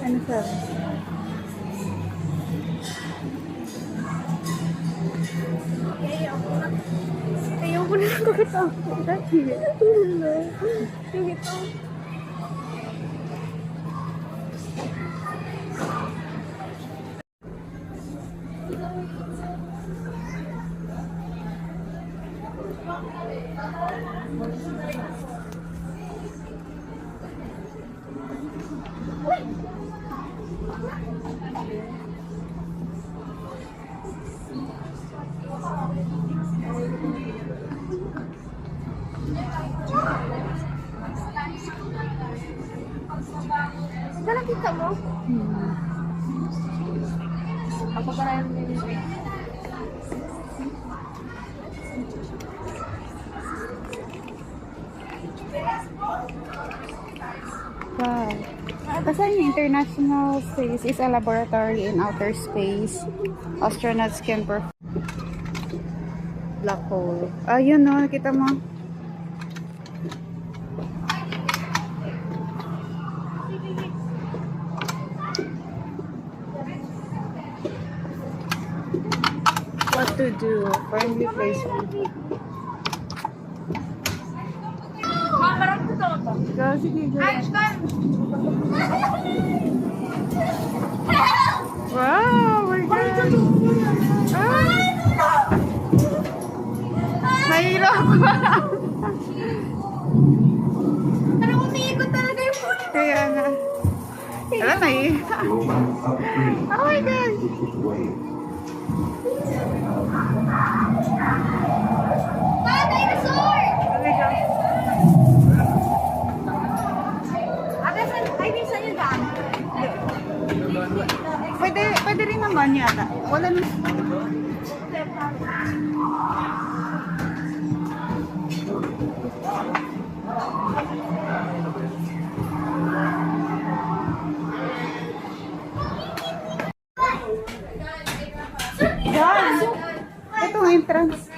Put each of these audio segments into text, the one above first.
Ano sabi? Ayaw ko na lang kakatakot. Dati. Yung ito. Ito nakita mo? Ako para yung wow. Kasi yung International Space is a laboratory in outer space. Astronauts can perform black hole. Ayun no, nakita mo. What to do? Find replacement. Sige, wow, we're good. Mahirap. Ano umiikot talaga yung phone? Kaya nga. Wala na eh. Oh my God. Dinosaur! Pwede rin naman yata. Wala nang... Yan! Ito ang entrance.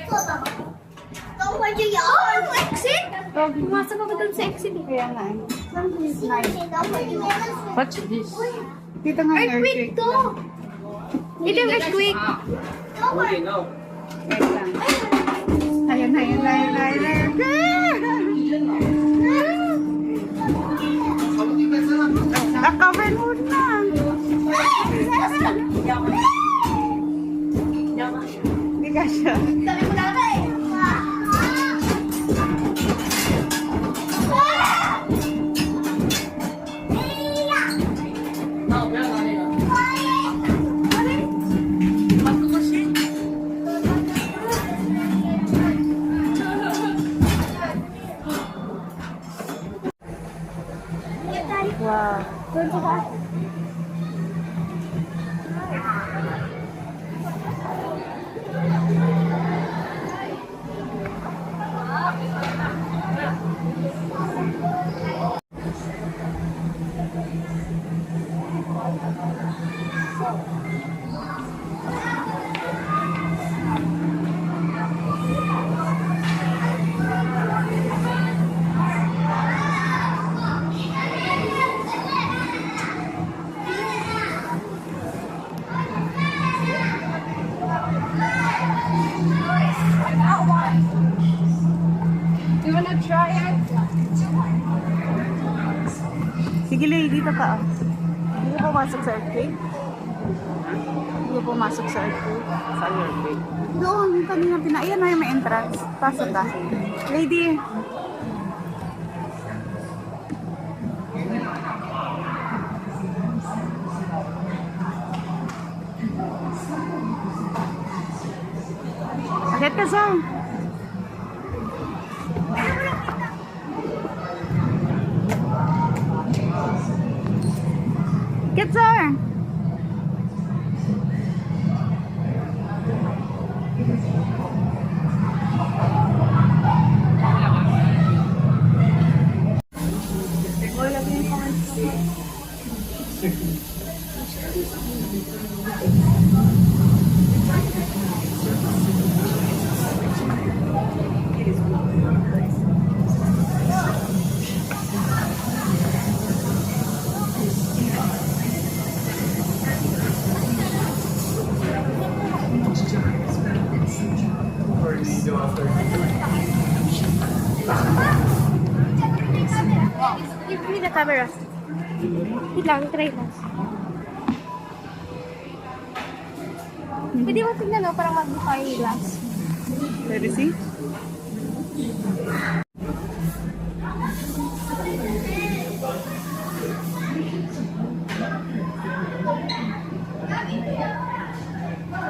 Exit? Pumasok ako dun sa exit. Kaya nga eh. What's this? Dito nga yung Earthquake to! Ito yung earthquake. Wait lang. Ayun. Nakacover mo na. Hindi ka siya. Sabi mo na eh. Wow. You wanna try it? Sige, Lay, dito ka. Hindi ka pumasok sa earthquake? Hindi ka pumasok sa earthquake? Sa earthquake? Doon, yung kanina ayan na yung may entrance. Pasok ka. Lady. Akit ka sa. Get there. me the camera. Wait lang, try lang. Pwede mo tignan, no? Parang mag-buka yung glass. Let me see.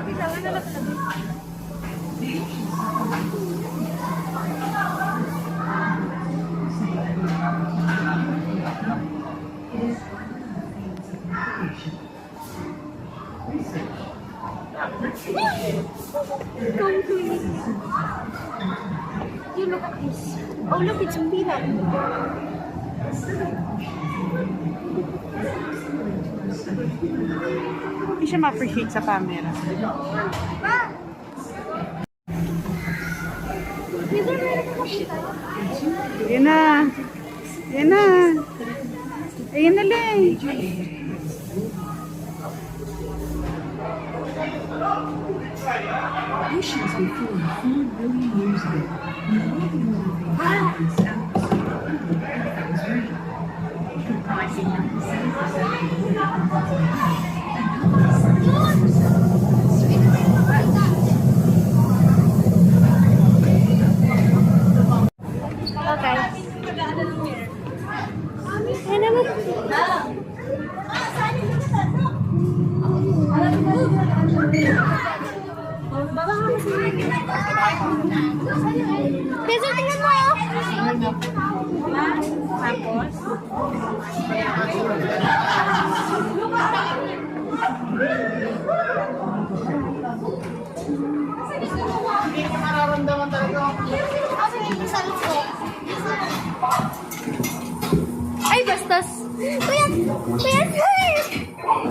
Wait lang, ano na pala? You look at this. Oh, look, it's a peanut. Hindi siya ma-appreciate sa camera. Ayan na. Ayan na. Ayan na lang. Oceans were formed 4 billion years ago. When all the water vapor and stopped absorbing that was ready, comprising 97% of the water and 100% Okay. Ano naman? Peso, tingnan mo! Hindi ka mararamdaman talaga. Ay, bastos! Kuya! Kuya, sir!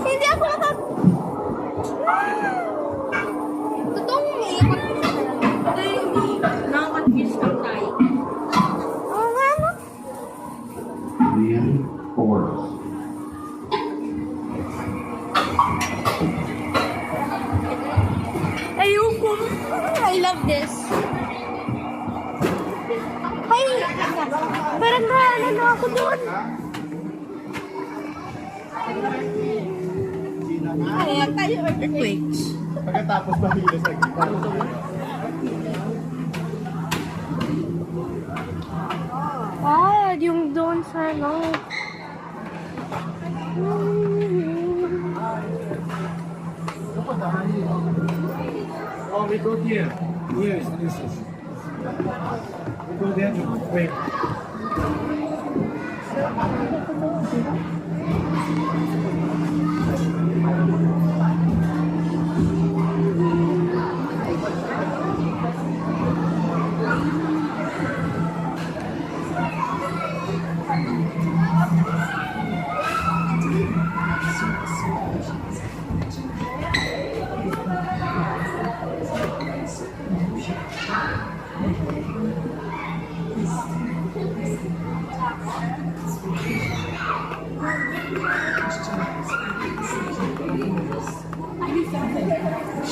Hindi ako nakap... Totoong umiikot. Nakakatgis lang tayo. Oo nga, no? Leon Forrest. Ayoko. I love this. Ay! Parang na ako doon. Kaya tayo earthquakes. Pagkatapos bahilo sa gitara. Ah, yung doon sa ano. Oh, we go here. Yes, this is. We go there. Wait.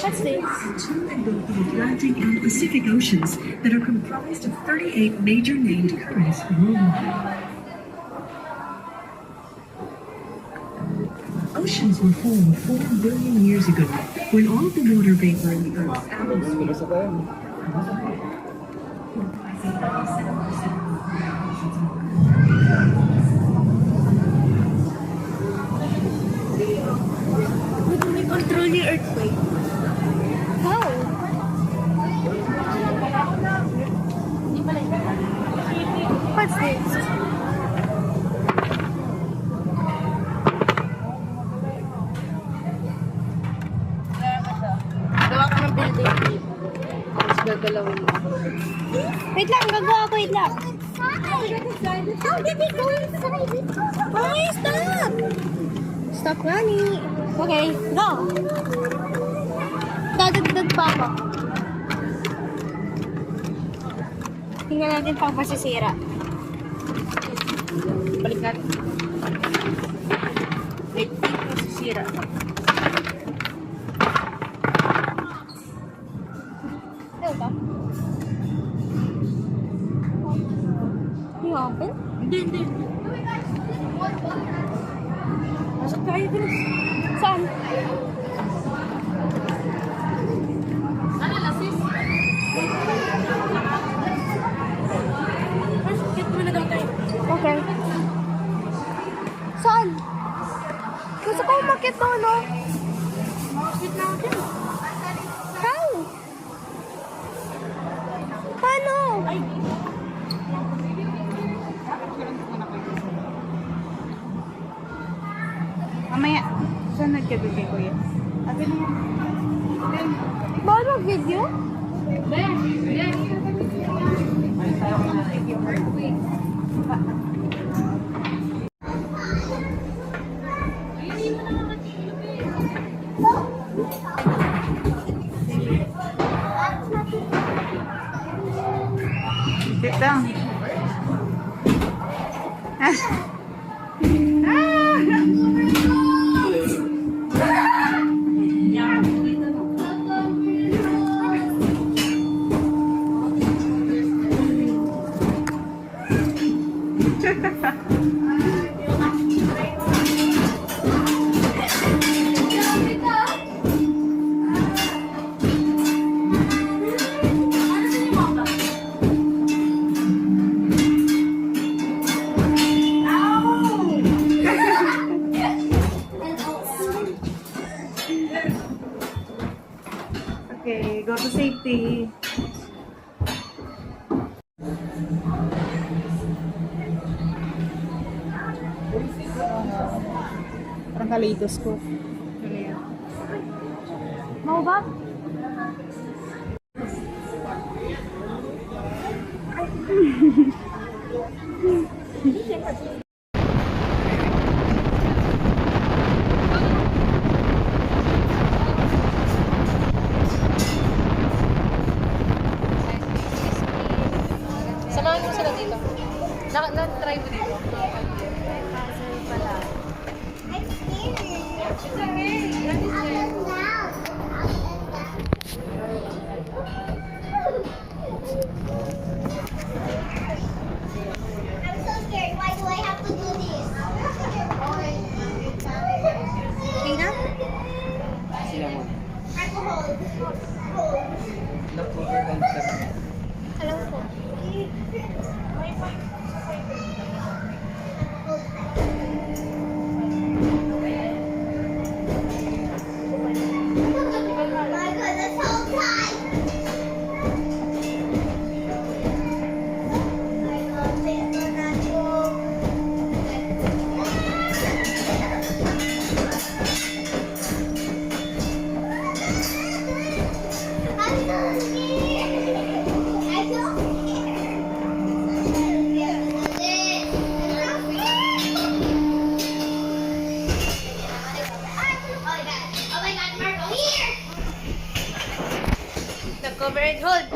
What's this? two in both the Atlantic and Pacific Oceans that are comprised of 38 major named currents worldwide. Oceans were formed 4 billion years ago when all of the water vapor in the Earth's atmosphere We control the earthquake. How? What's this? Gawa ka ng building. Tapos gagalawin mo. Wait lang, gagawa ko. Wait lang. How did it go inside? Oh, stop! Stop running. Okay, go. Dadagdag pa ako. Tingnan natin pang masisira. Balik natin. Wait, masisira. Ito ba? Hindi open? Hindi. Masok tayo dun. Saan? Ano na, sis? Get mo na daw tayo. Okay. Saan? Gusto ko umakit doon, no? Umakit natin. How? Paano? Ay. Mamaya, sunod ka doon kay Kuya. Ate mo. Bawal mag-video? Sit down. Okay, go to safety. Parang kaleidoscope. Ano yan? Mau ba? Samahan mo sila dito. Na-try mo dito. I'm so scared. Why do I have to do this? Tina? Sila mo. Alcohol. Alam ko. My goodness, so tight. I love this Fernando. I'm so scared. I'm so Oh my God, Marco, here! The cover and hold.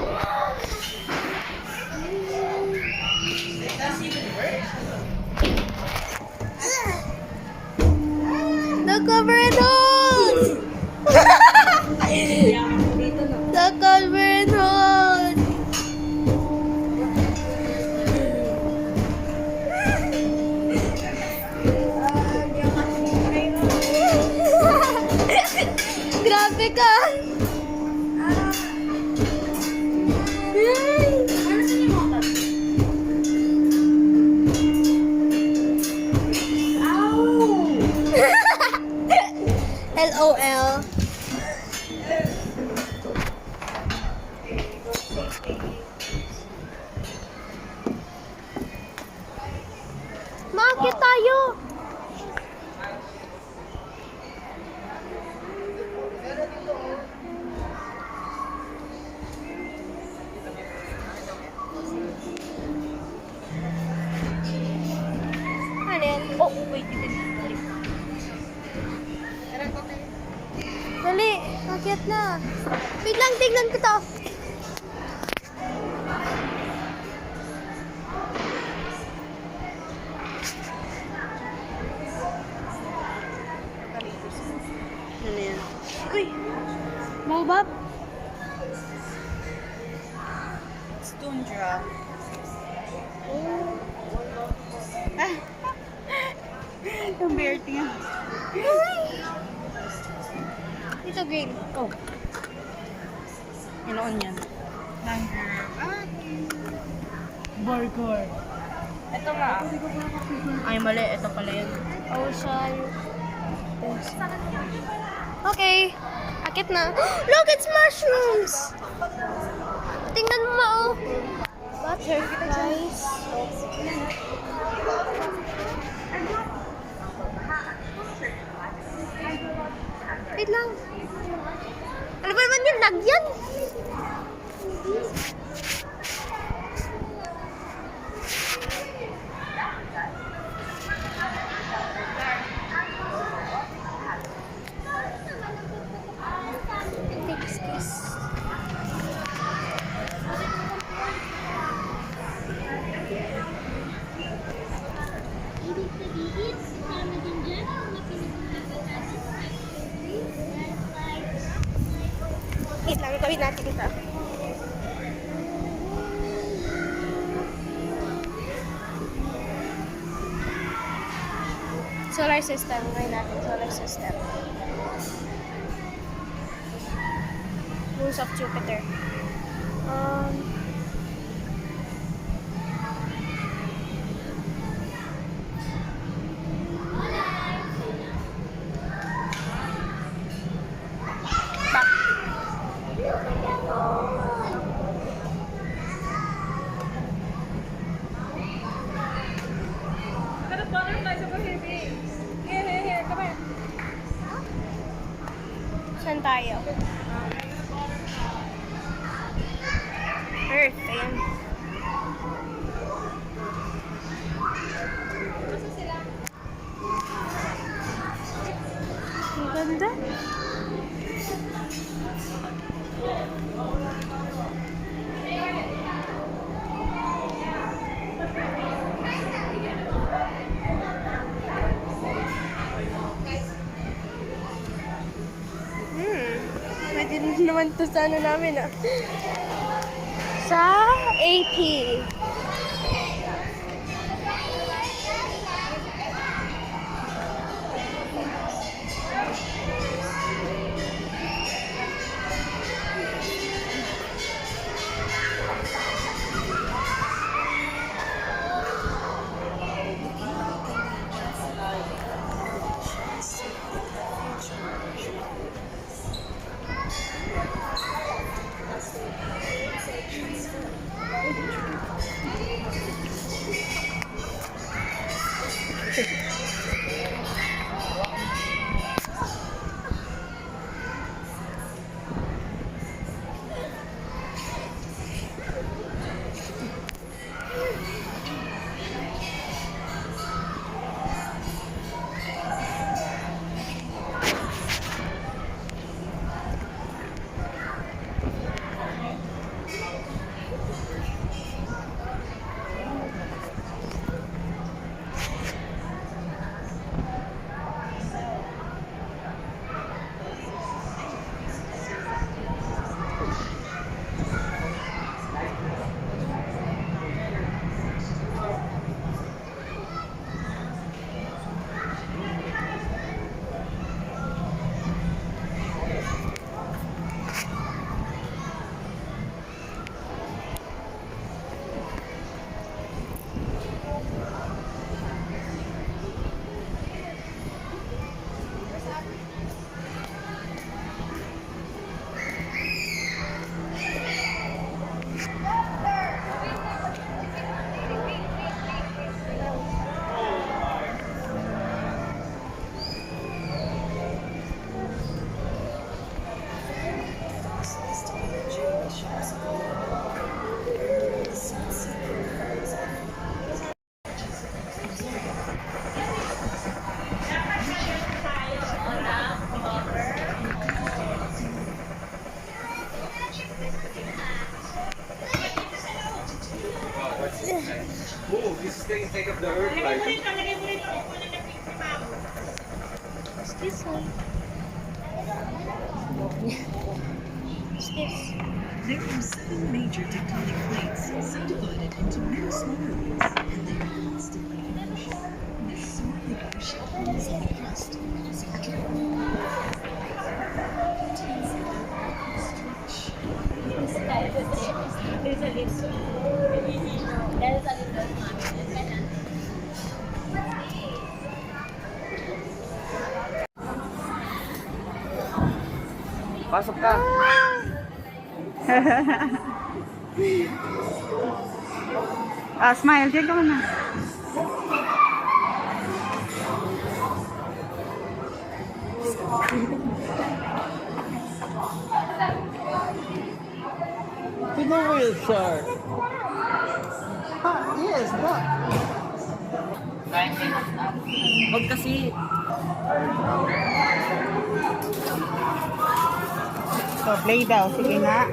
The cover and hold! The cover and hold! Grabe ka! LOL. Bakit tayo? Ano yan? Oh, wait. Dali, bakit na? Wait lang, tignan ko to. Ano yan? Uy! Mau ba? Stone drop. Ang BRT nga. Ito green. Oh. Inoon yan. Burger. Ito nga. Ay, mali. Ito pala yun. Ocean. Okay. Akit na. Look, it's mushrooms! Tingnan mo, oh. Butterflies. Wait lang. Ano ba naman yung lagyan? Takes kiss. Wait lang, gawin natin ito. Solar system. Gawin natin solar system. Moons of Jupiter. Saan tayo? Earth, ayan. Ang ganda. Pwede rin naman to sa ano namin ah. Sa AP. Oh, this thing take up the earth, right? What's this one? What's this? There are 7 major tectonic plates subdivided into many smaller ones, and they are constantly in motion. This Pasok ka. Smile, diyan ka muna. Pinowil, sir. Yes, what? Huwag kasi. So, play daw. Sige nga.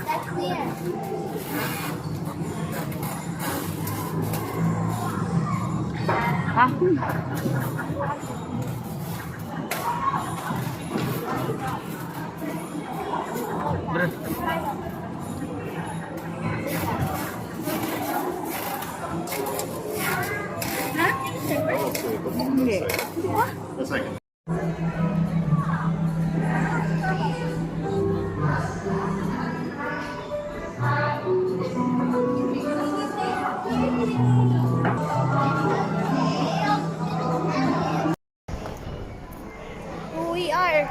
That's clear. Ah. Hindi. A second. Who we are.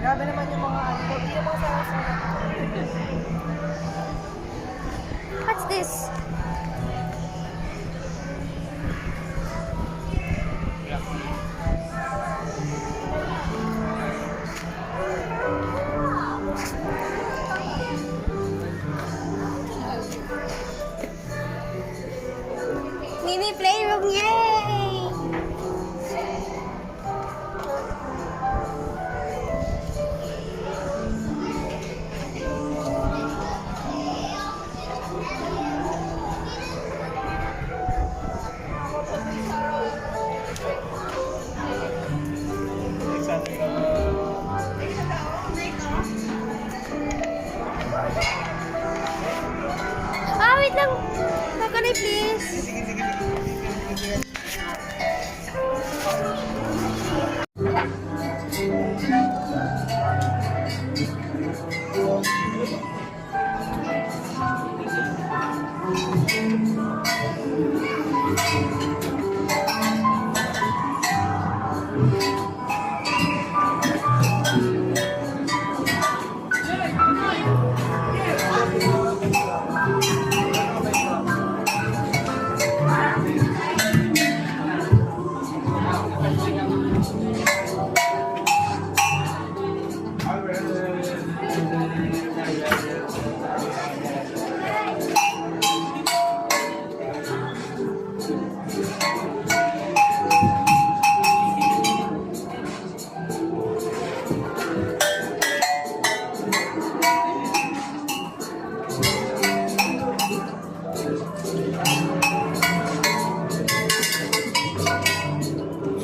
Grabe naman yung mga ano. Hindi naman sa What's this? Mini playroom, yay! Ah, wait lang. Coconut, please.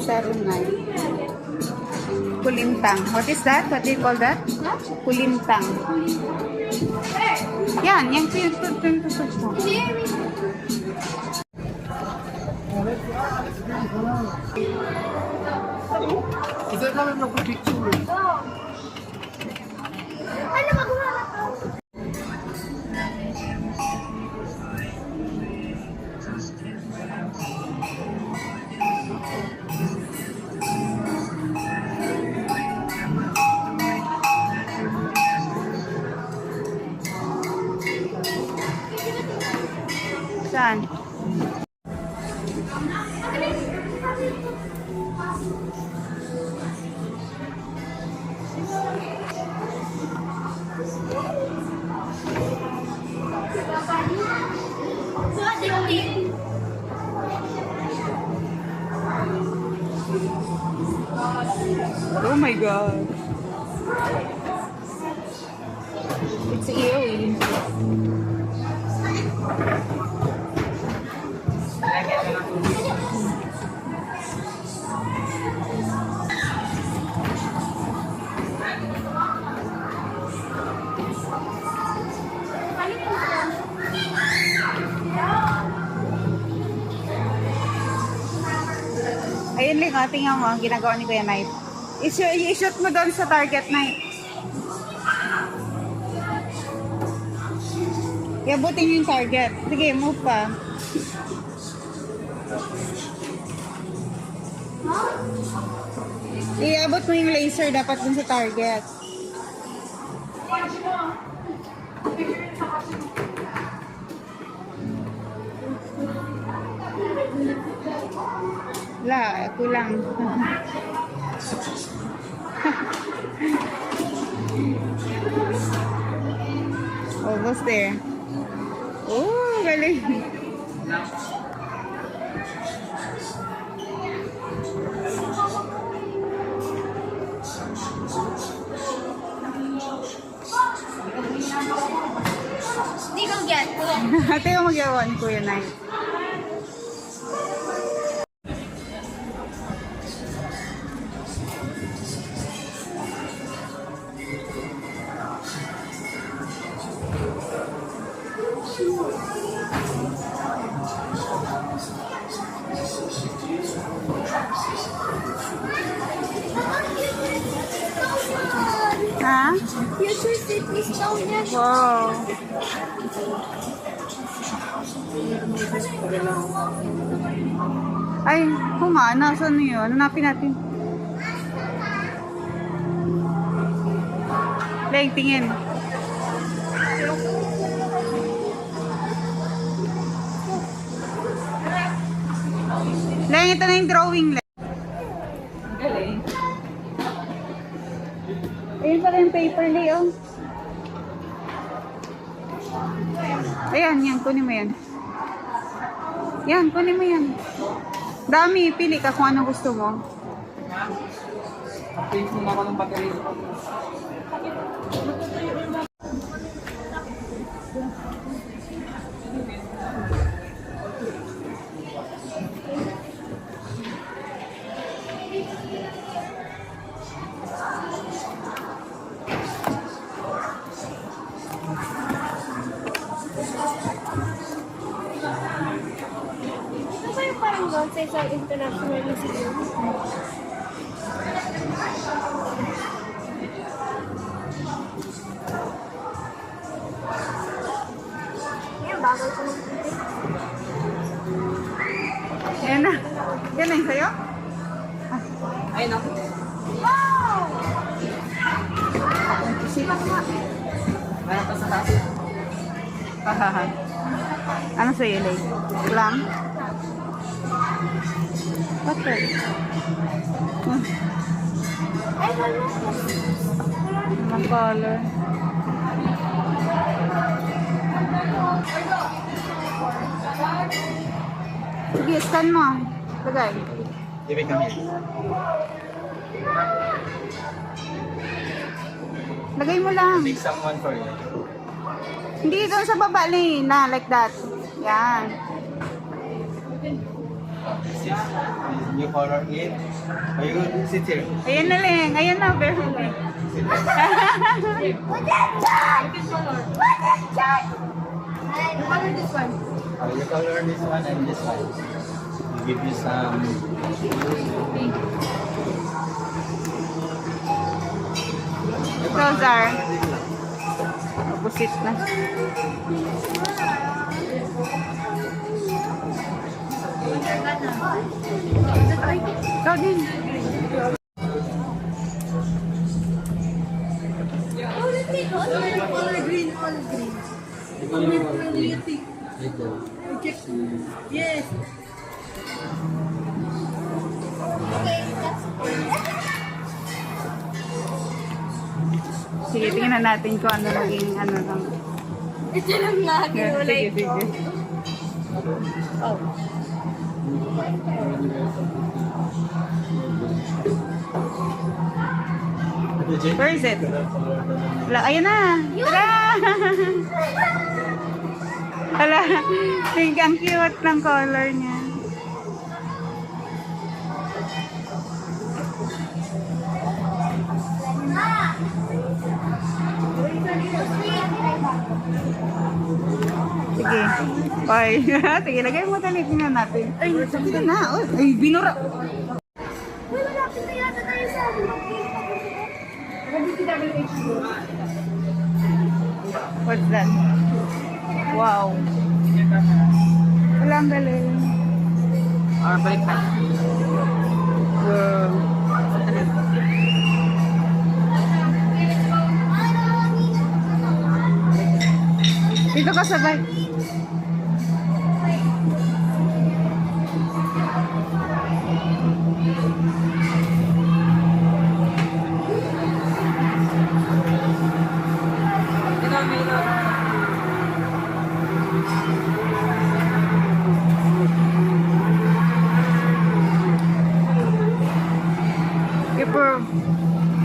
Sarunay. Kulintang. What is that? What do you call that? Kulintang. Yan, yung tutup mo. Is that not enough picture? Ano magawa na to? Saan? Oh my God. Si Iyo eh. Ayun lang, tingnan mo, ang ginagawa ni Kuya Knight. I-shoot mo doon sa target, Knight. Iabutin mo yung target. Sige, move pa. Iabot mo yung laser dapat dun sa target. Wala, kulang. Almost there. Oh, galing. Hindi ko get. Ate yung magawa ni Kuya Knight. Ha? Future City Stone yan. Wow. Ay, kung nga, nasaan na yun? Hanapin natin. Leg, tingin. Leg, ito na yung drawing. Leg. Galing. Ayun pala yung paper, Leo. Ayan, yan. Kunin mo yan. Yan, kunin mo yan. Dami, pili ka kung ano gusto mo. Update muna ako ng battery. Ito ba yung parang doon sa isang international museum? Yan, bagal ko ng puti. Yan na. Yan na yung sa'yo? Ayun ako. Wow! Sila nga. Meron pa sa taas. Hahaha. Ano sa'yo, Lay? Lang? What the? Ay, wala. Ang color. Sige, scan mo. Lagay. Give it come here. Lagay mo lang. Pick someone for you. Hindi doon sa baba, Lay. Na, like that. Yan. Sit. New color in. Are you good? Sit here. Ayan na, Leng. Ayan na, very good. Sit here. You color this one and this one. We give you some. Those are. Opposite na. Ikaw din. Color green, color green. Yes. Sige, tingnan natin kung ano maging ano lang. Ito lang lagi. Sige, Wala sige. Oh. Where is it? Wala, ayan na! Tara! Wala, think ang cute ng color niya. Sige. Bye. Sige, lagay mo dali. Tingnan natin. Ay, sabi na. Ay, binura. Uy, malapit na yata tayo sa What's that? Wow. Wala ang galing. Balik na. Wow. Dito ka sabay.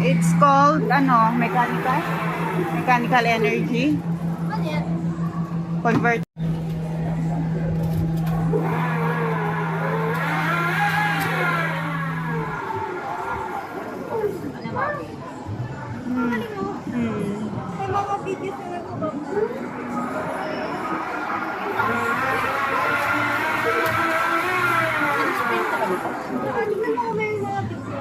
It's called mechanical energy convert. May mga videos na nagkabang. Tignan mo, may mga videos.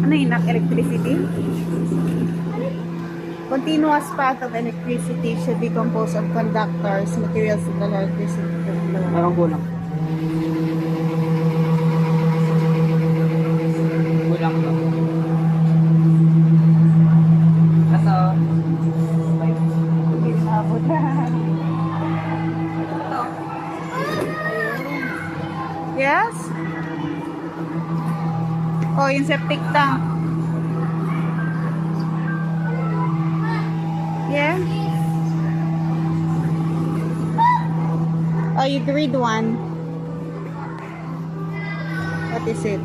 Ano yun? Electricity? Continuous path of electricity should be composed of conductors, materials of electricity. Parang kulang. Kulang to. Kaso, Abot na. Yes? Oh, yung septic tank. Yeah? Oh, you read one. What is it?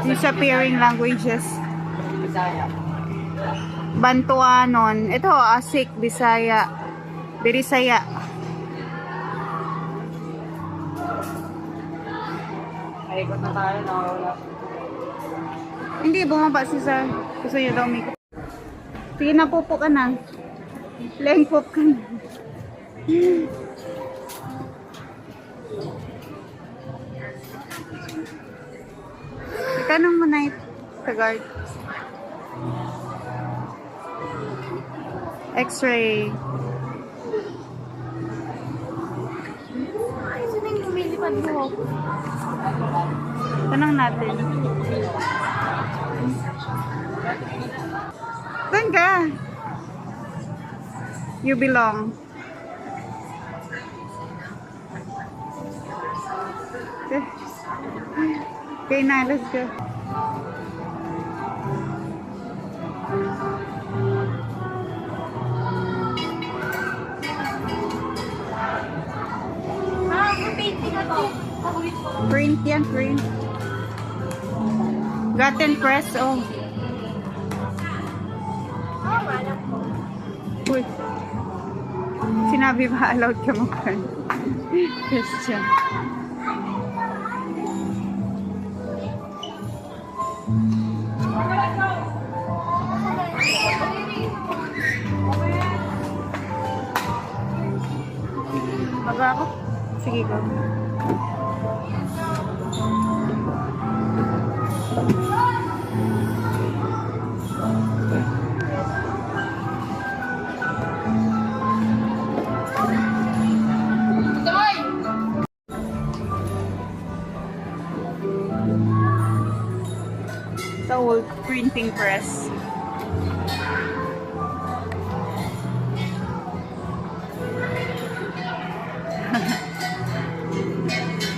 Disappearing languages. Bisaya. Bantuanon. Ito, Asik, Bisaya. Birisaya. Ikot na tayo, nakawala. Hindi, bumaba si Sir. Gusto niya daw make. Sige na, pupo ka na. Lengpop ka na. Itanong mo na sa guard. X-ray. Sino yung lumilipad mo? Tanong natin. Saan ka? You belong. Okay na, let's go. Painting na to. Print yan, print. Gotten press, oh. Alam ko. Uy. Sinabi ba allowed ka mag-print? Question. Mag ako? Sige ko. The old printing press.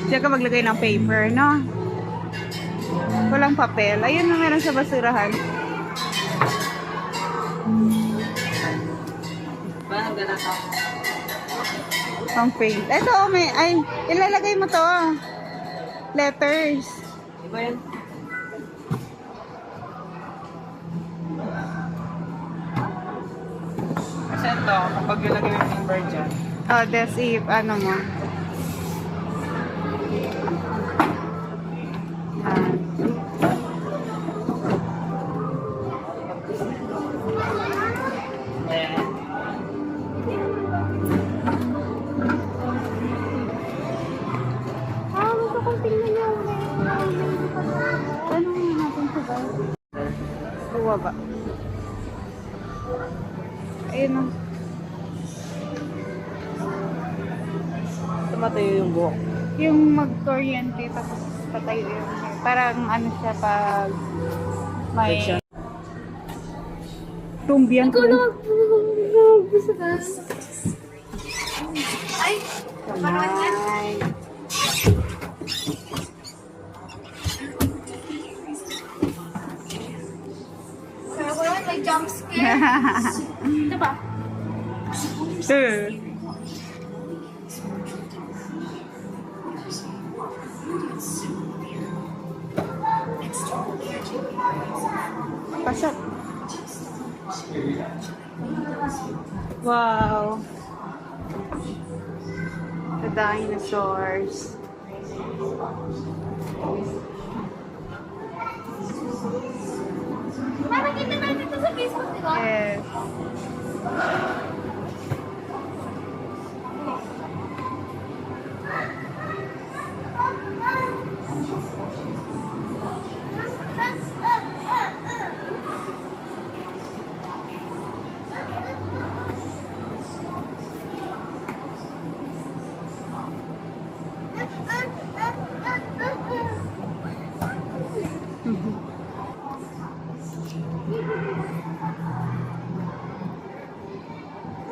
Diyan ka maglagay ng paper, no? Walang papel. Ayun na meron sa basurahan. Parang ganun ako. Pang paint. Ito, oh, may, ay, ilalagay mo to. Letters. Iba yun. Kasi ito, kapag nilagay yung number dyan, Oh, that's if, ano mo. Yan. ayan. Gusto kong tingnan yung Ano nga natin sa ba? Buwa ba? Ayun o. Tumatayo yung buhok. Yung mag-kuryente tapos patayo yung hair. Parang ano siya pag may Like siya. tumbiyan ko. gusto ka. Ay, parang yan. Sabi ko may jump scare. Ito ba? Pasok. Wow. The dinosaurs. Nakakita natin ito sa Facebook, di ba? Yes.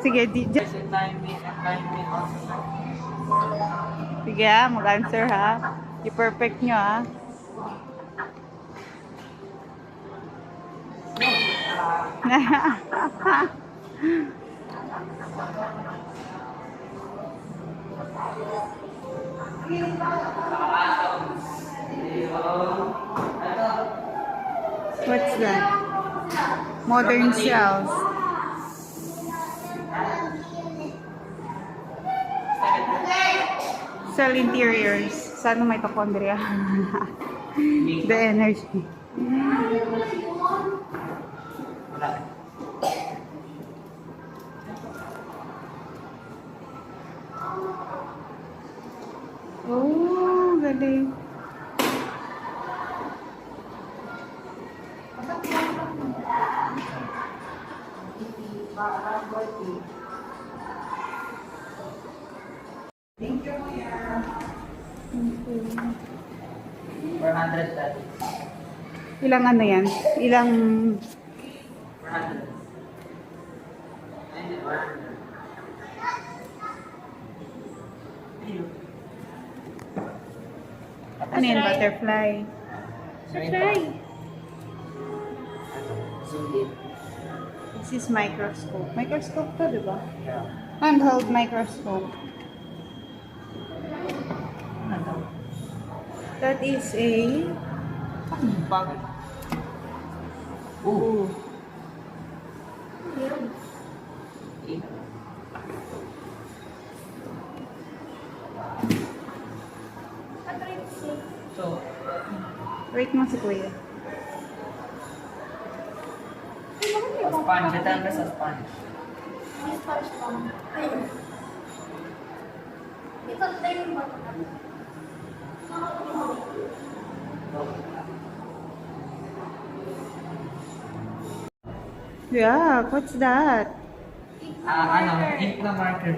Sige, Kasi time me also. sige mag-answer ha. I-perfect nyo ha. What's that? Modern cells. Cell interiors. Sana mitochondria. The energy. Wala. Oh, galing. $400. Ilang ano yan? Ilang... 400. Ayun, 100. Ano yan? Butterfly. Try. Zoom in. This is microscope. Microscope to, di ba? Yeah. Handheld microscope. That is a... Bakit? Ooh. So, Wait mo si Kuya. sponge. Ito ang sa sponge. Ito tayo ba? Yeah, what's that? Ink na marker.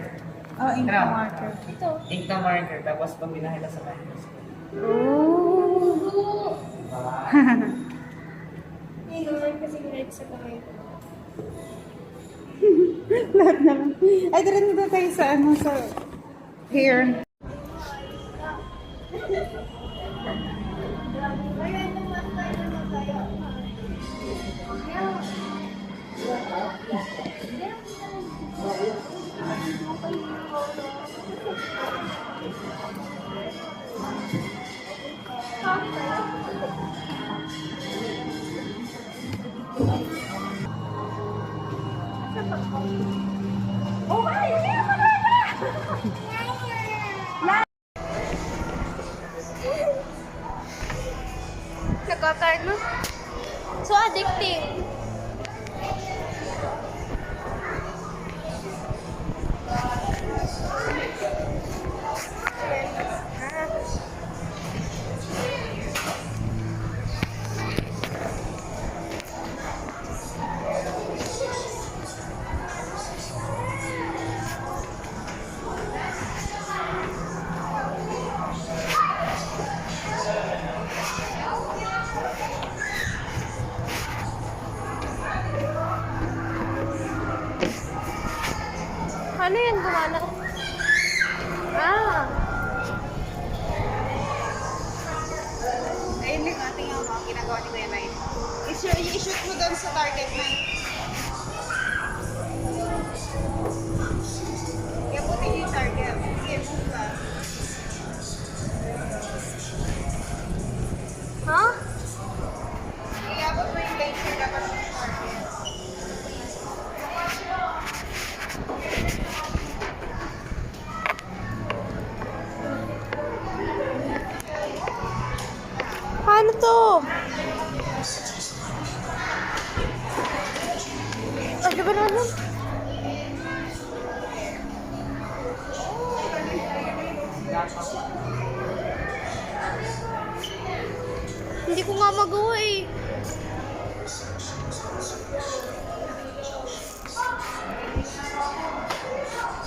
Oh, ink Ano? marker. Ito. Ink na marker. Tapos pag binahila sa microscope. Oh. Hindi naman kasi red sa kamay ko. Lahat naman. Ay, dito tayo sa ano, sa hair. Nagkakaroon mo? So addictive. Ano yan? Gumana? Ah. Ayun yung ating mga ginagawa ni Kuya Ryan. I-shoot mo doon sa target na. Kaya puti yung target. Sige, move ka. Ha? Iabot mo yung laser dapat sa target. Paano to? Ay, diba naman? Hindi ko nga magawa eh.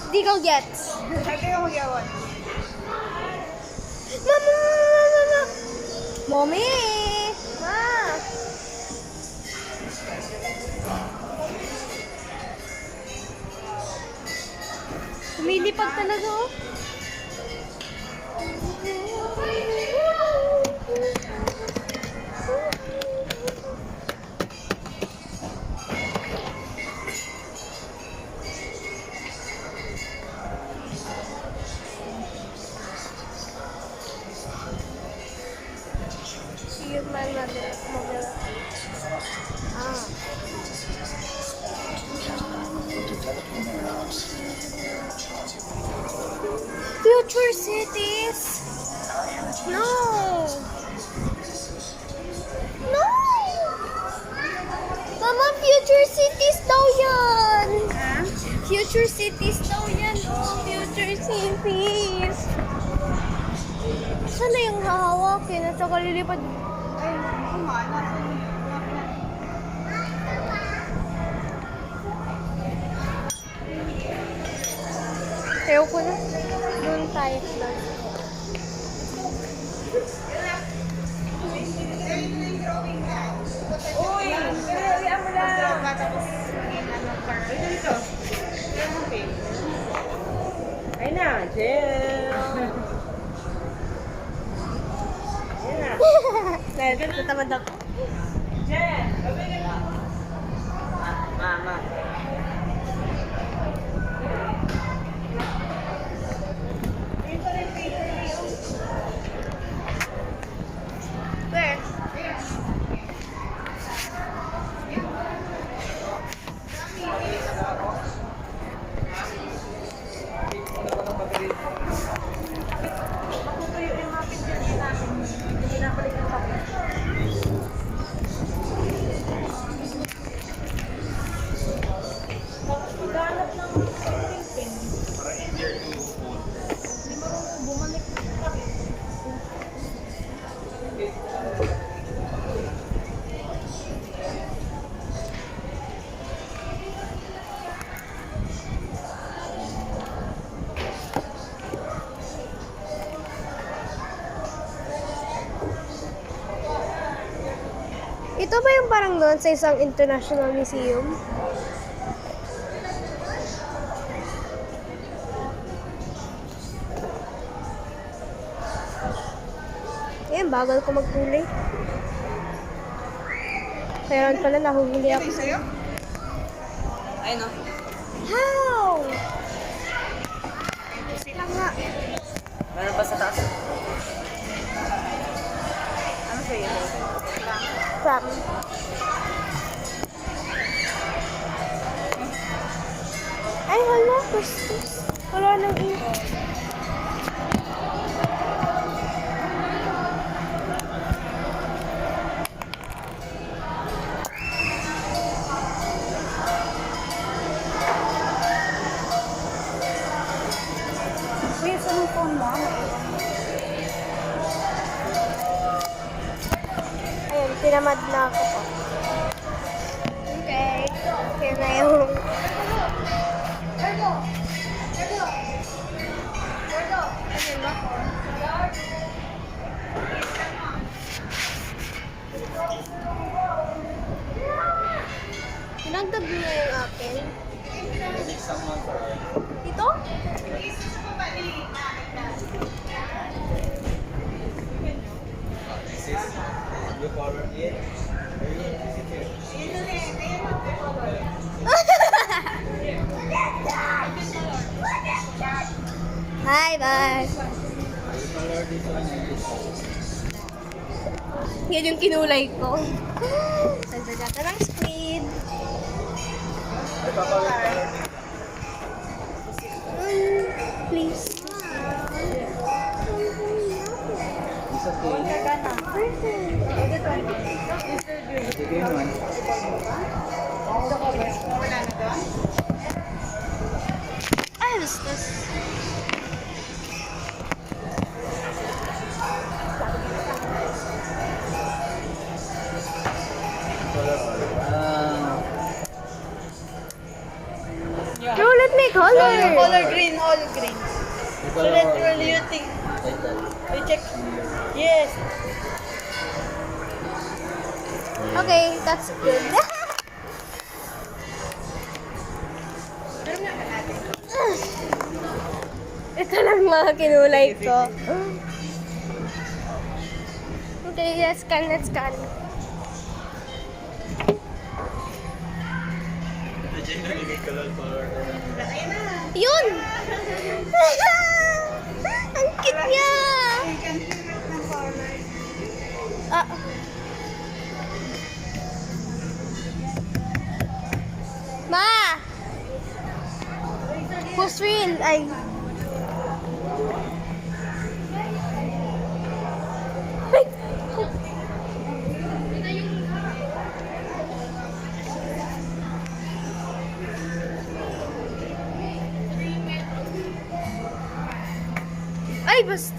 Hindi ko gets. Sabi ko mag-iwan. Mama! Mommy! Ma! Lumilipad talaga oh. See you, my mother. Ah. Future cities. No. No. Mama, future cities daw yan. Future cities daw yan. Oh, future cities. Sana yung hahawakin at saka lilipad. Ay, kumana. Ayaw ko na. Doon tayo lang. Uy! Kaya mo lang. Tapos, dito. Ay na, Jill. Natamad ako. Jen, gabi ka. Mama. Where? Ito ba yung parang doon sa isang international museum? Ayan, bagal ko magkulay. Kaya pala nahuhuli ako sa... Ay, no. How? Sila nga. Meron pa sa taas. Ano sa iyo? Sam. Ay, wala. Bastos. Wala nang ink. Kuya, saan ang phone mo? Ayun, tinamad na ako po. Okay. Here na yung... Pinagdag mo na yung akin. Dito? Hi, bye. Yan yung kinulay ko. Nagdadya ka ng squid. Please. Ay, bastos. No, let me color. Color green, all green. So that will you think? You check. Yes. Okay, that's good. Ito lang mga kinulay ko. Okay, let's scan, let's scan. Yun! Ang cute niya! Ah. Ma! Who's real? Ay. Ay! Ay, basta.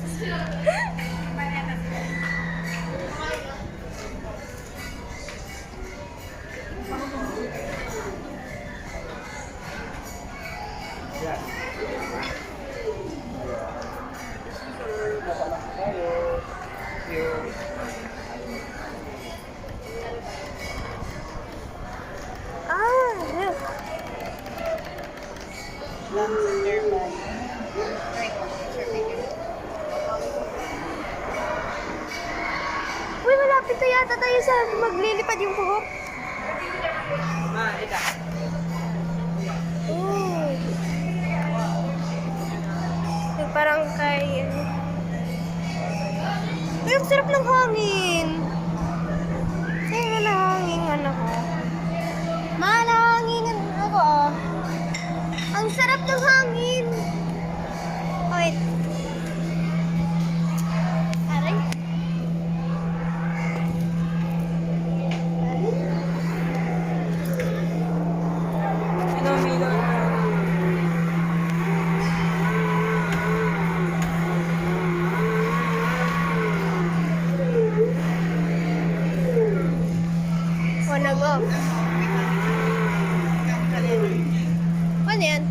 Ah, look. Uy, malapit na yata tayo sa maglilipad yung buhok. Oh. Yung parang kay... Uy, ang sarap ng hangin. Sa'yo na hangin, anak ko. Malangin ako, oh. Ang sarap ng hangin. Wait. Aray. Wanna go? Ano yan?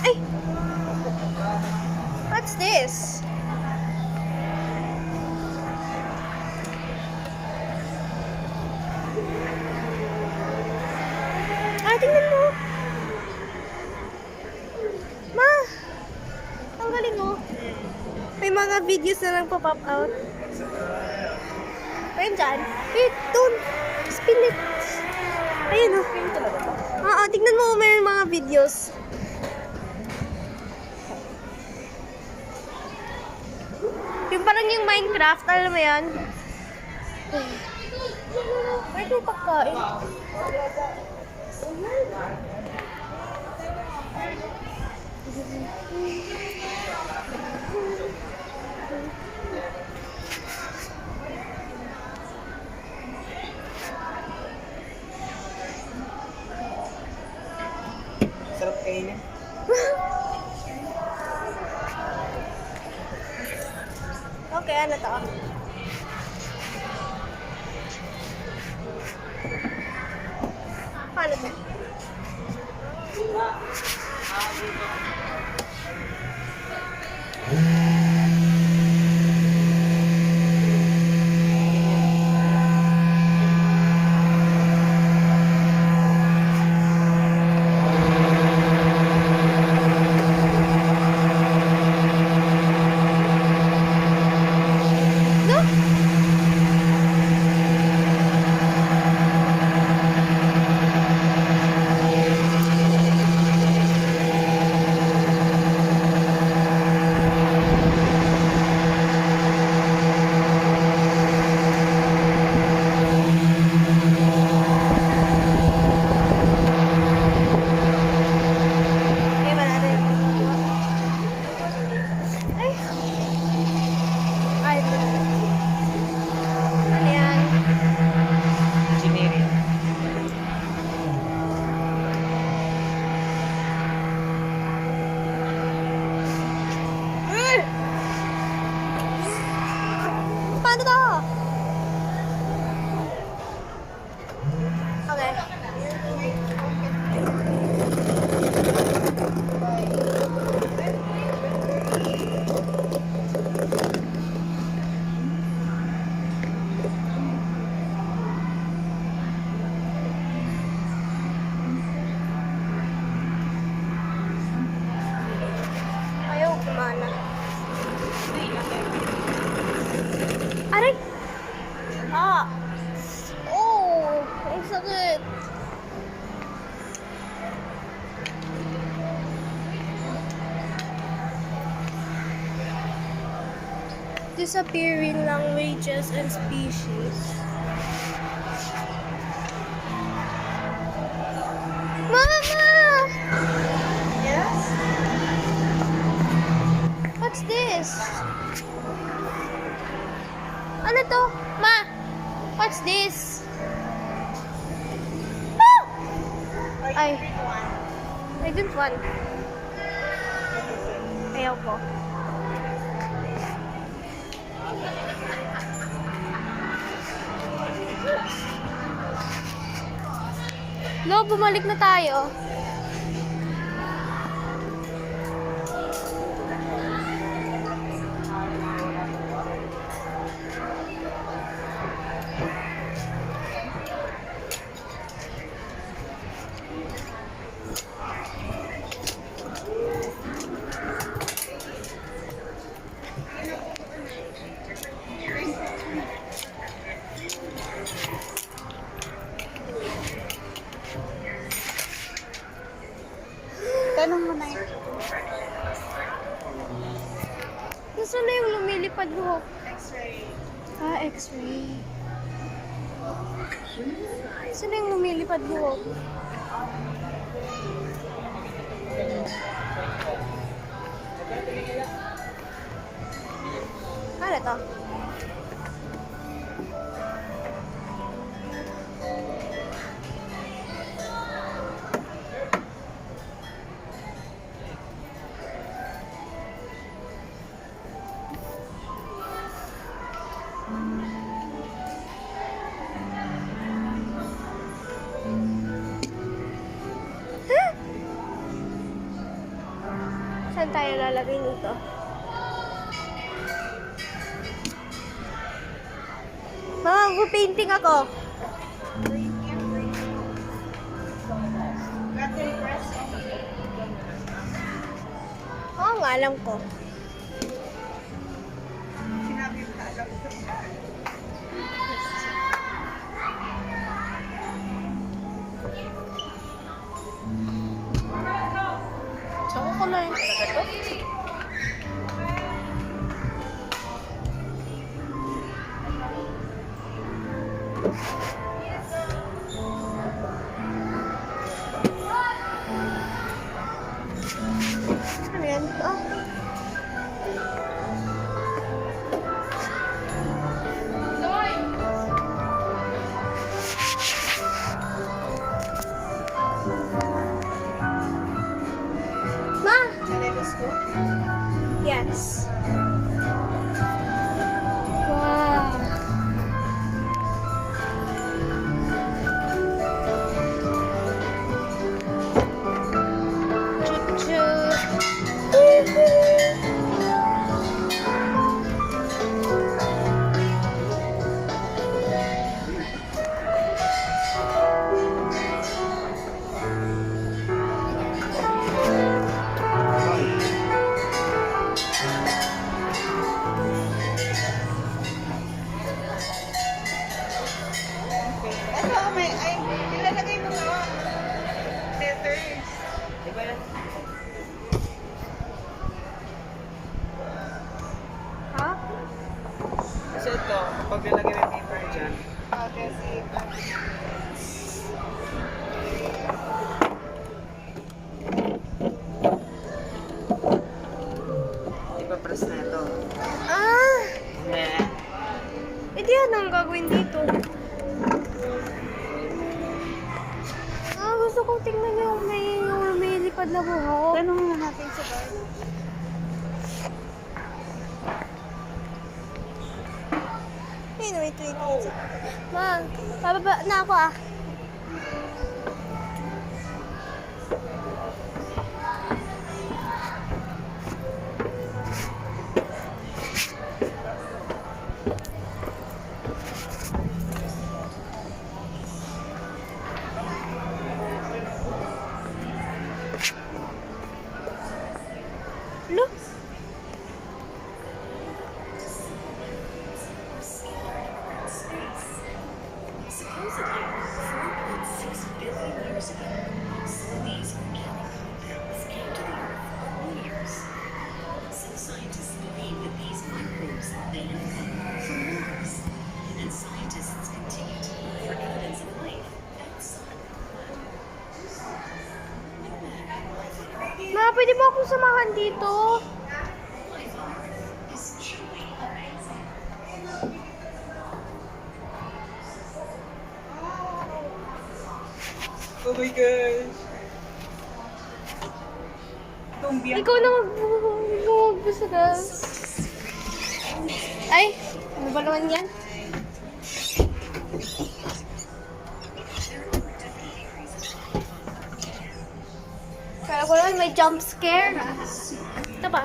Ay! What's this? Ah, tingnan mo! Ma! Ang galing mo! May mga videos na lang pa-pop out. Ayun dyan. Wait, don't! Spin it! Ayun o. Oo, tignan mo may mga videos. Yung parang yung Minecraft, alam mo yan? Wait, may pagkain. Sarap kainin. Okay, ano to? Paano to? Okay, wala rin. Ay! Ay, ito. Ano yan? Engineering. Uy! Paano to? Okay. Ayaw kumana. Aray! Ah! Oh! Ang sakit! Disappearing languages and species. Mama! Yes? What's this? Ano to? Ma! What's this? Ah! Ay. I don't want. Ayaw ko. Lo, bumalik na tayo. Tanong mo na yun. Nasaan na yung lumilipad buhok? Ah, x-ray. Saan na yung lumilipad buhok? Ano to? Saan tayo lalagay nito? Mama, mag-painting ako. Oo nga, alam ko. kulay. Ano yan? Ah. Ma! Yes. Wow. Ito, ay, ilalagay mo nga. Letters. Ha? Kasi ito, kapag nilagay ng paper dyan, Okay, see. ipapress na ito. Ah! Eh, Hindi yan ang gagawin dito. Ah, gusto kong tingnan yung may lipad na buhok. Tanong na natin sa guard. Ayun, wait. Ma, pababa na ako ah. Look. Ma, pwede ba akong samahan dito? oh my gosh! Ikaw na magbusagas. Ay, ano ba naman yan? Kala ko naman may jump scare. Ito ba?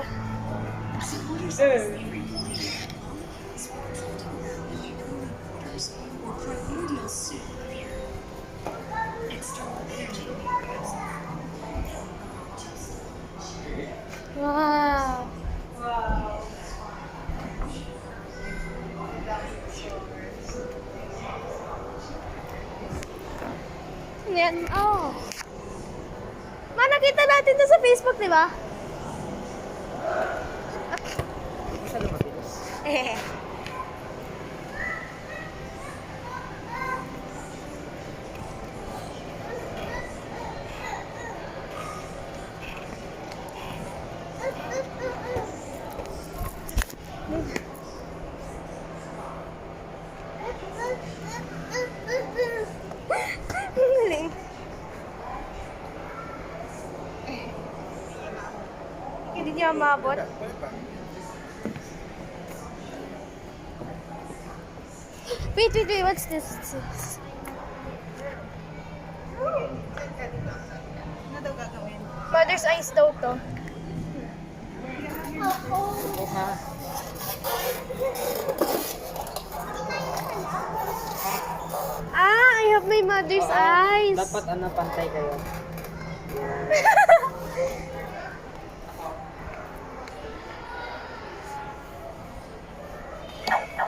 Wow. Ano yan? Oh. Ma, nakita natin to sa Facebook, di ba? Masyado mabilis. Eh. Ang galing. Hindi niya maabot. Wait, what's this? Ano daw gagawin? Mother's eyes daw to. Ah, I have my mother's eyes. Dapat pantay kayo.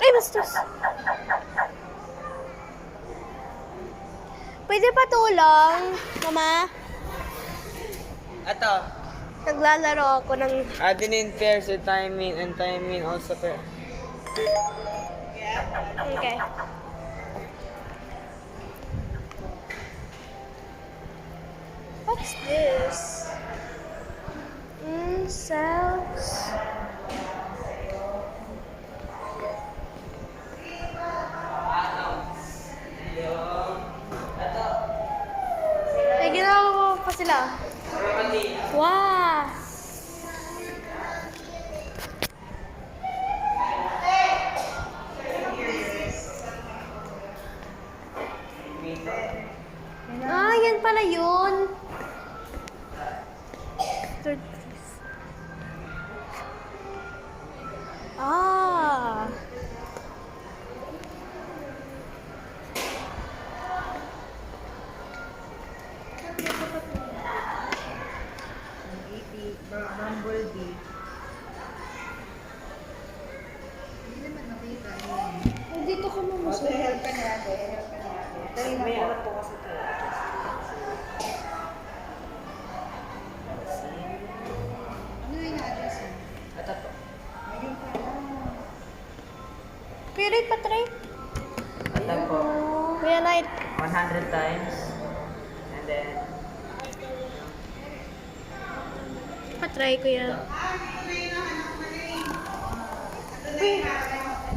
Ay, bastos. Pwede pa tulong, Mama? Ito, Naglalaro ako ng... Adenine pairs with thymine and thymine also pair. Okay. What's this? Cells. May ginagawa pa sila. Wow! Ah, yan pala yun. Ah. Bumblebee. Dito ka mo Help ka na natin. Dali na May po. ano po kasi ito. Ano yung na-address mo? Ito po. Ayun pa lang. Pero ipatry. Ito po. Kuya Knight. 100 times. And then, Patry kuya.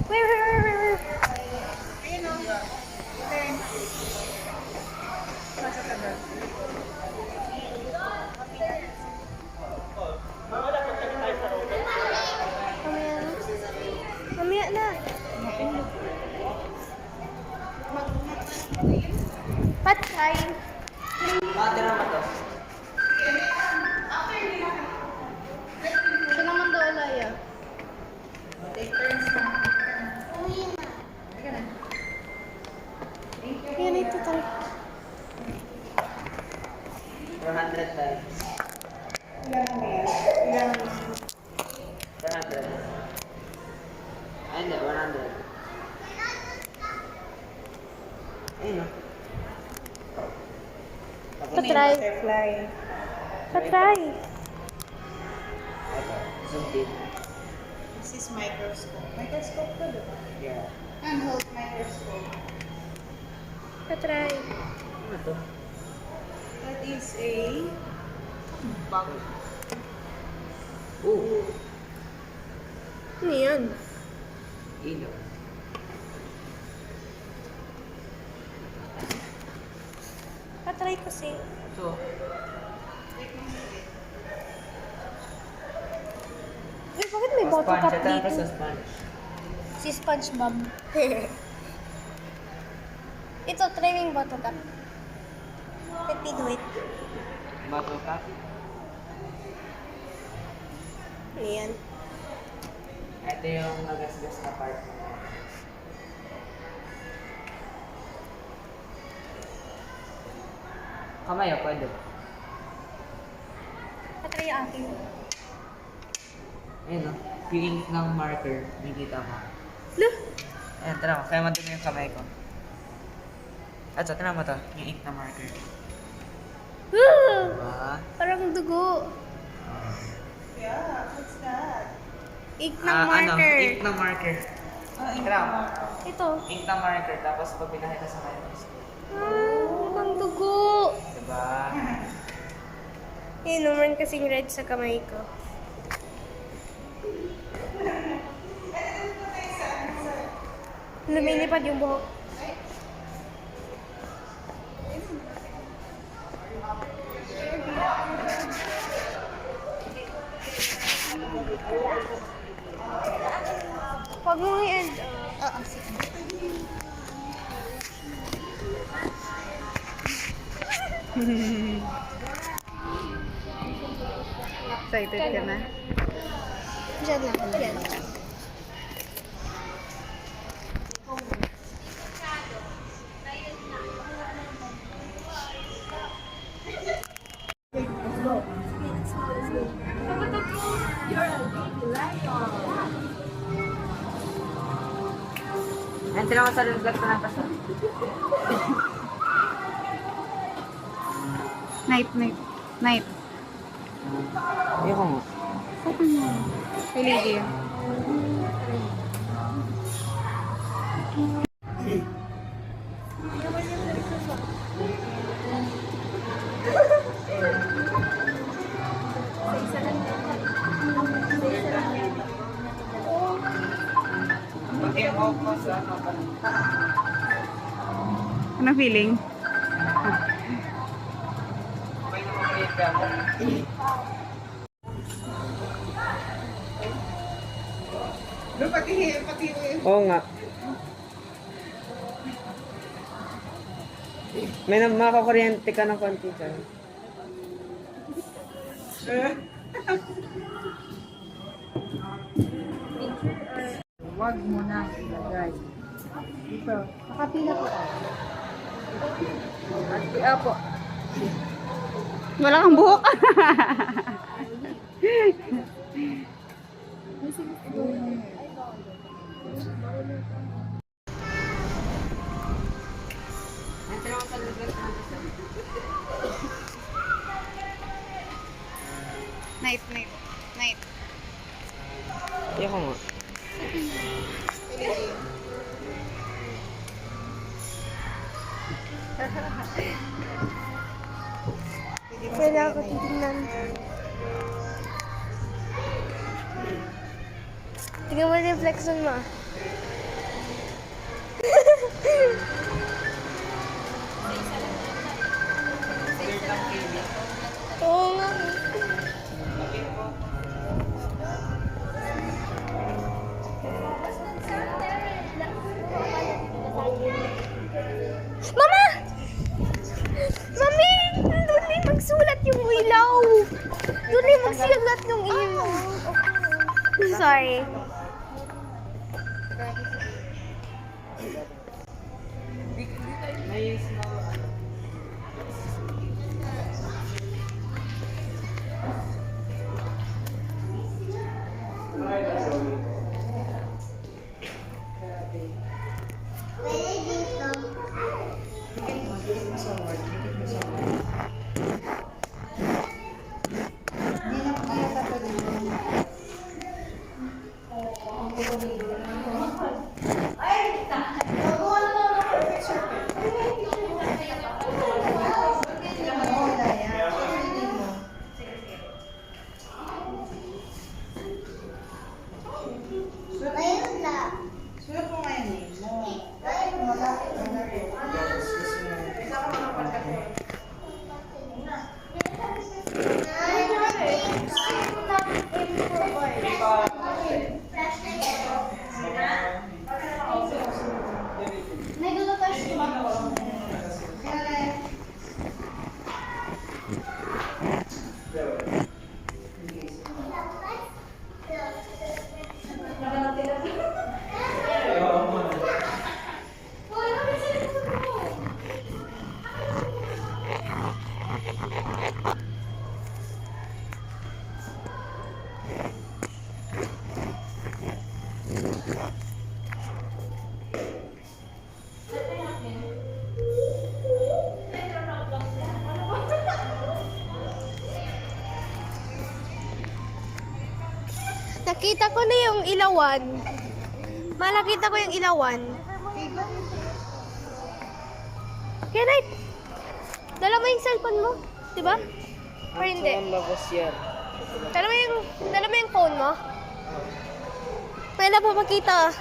Where? Ayun o. Turn. Pasok ka doon. Mamaya na. Mamaya na. Patry. tira mo to. Siya naman daw alaya. Take turns na. Teka na. Yan ito tayo. 400 times. Ilan ang mail? Ilan ang 400. Ay, hindi. 100. Ayun o. Patry. butterfly? Patry. Ito. Zoom in. This is microscope. Microscope to, diba? Yeah. Handheld microscope. Patry. Ano to? That is a bug. Oh. Ano yan? Ilaw. Patry kasi. So, Uy, bakit may bottle cup sponge. Ito dito? sa sponge. Si SpongeBob. Ito, try mo yung bottle cup. Let me do it. Bottle cap. Ano yan? Ito yung nagasgas na part. Kamay o, pwede. Patry yung akin. Ayun o. Yung ink ng marker. Nakikita mo. Look! Ayan, tara mo. Kaya madumi yung kamay ko. At so, tira mo to. Yung ink na marker. Woo! Diba? Parang dugo. Yeah, what's that? Ink ng marker. Ano? Ink na marker. Oh, Tira mo. Ito. Ink na marker. Tapos pag pinakita sa microscope. Parang dugo. Diba? Yun, naman kasing red sa kamay ko. Lumilipad yung buhok. Huwag mo i-end. Oo, sige. Excited ka na? Diyan lang. Diyan. Ayan, tira mo sa rin vlog ko na pasok. Night, night. Night. Ayoko nga. Open mo. Kay Lady yan. Ano feeling? Oo nga. May makakuryente ka ng konti dyan. Huwag mo na ilagay. Dito. Nakapila po tayo. At po. Wala kang buhok. Night. Ayoko nga. Kailangan ko titignan. Tingnan mo yung reflection mo. Oo nga. Mama! Mami! Doon na yung magsulat yung ilaw! Doon na yung magsulat yung ilaw! Sorry. Nakita ko na yung ilawan. Malakita ko yung ilawan. Kaya Night, dala mo yung cellphone mo, di ba? Or hindi? Ang labas yan. Dala mo yung phone mo? May napapakita.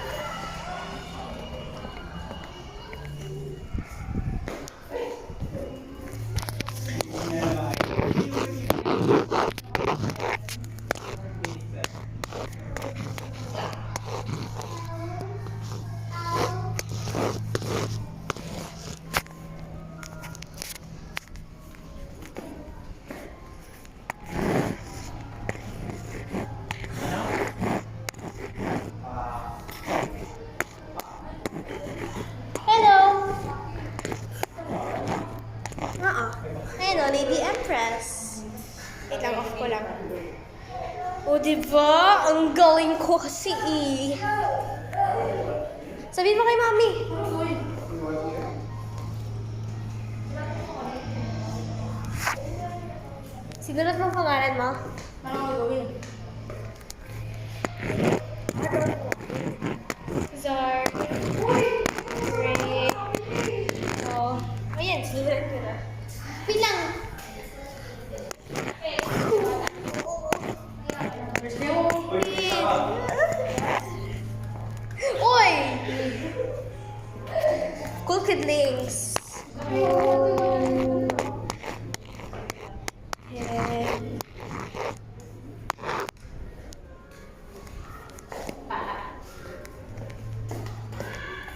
Ayun o, Lady Empress. Wait lang, off ko lang. O, diba? Ang galing ko kasi eh. Sabihin mo kay Mami. Sinulat mo pangalan mo? Paano ko gawin? Zar. Ray. Oh. Ayan, sinulat ko na. Wait lang. Oy! Cool Kidlings. Yeah.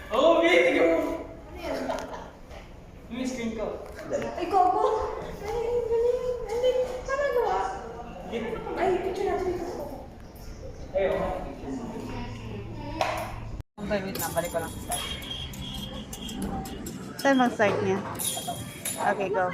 Oh, wait! Tignan mo! Yung screen ko. Ay, gogo! Ay, saan nagawa? Ay, picture natin. Ayun. Wait na, balik ko lang sa start. Saan mag-start niya? Okay, go.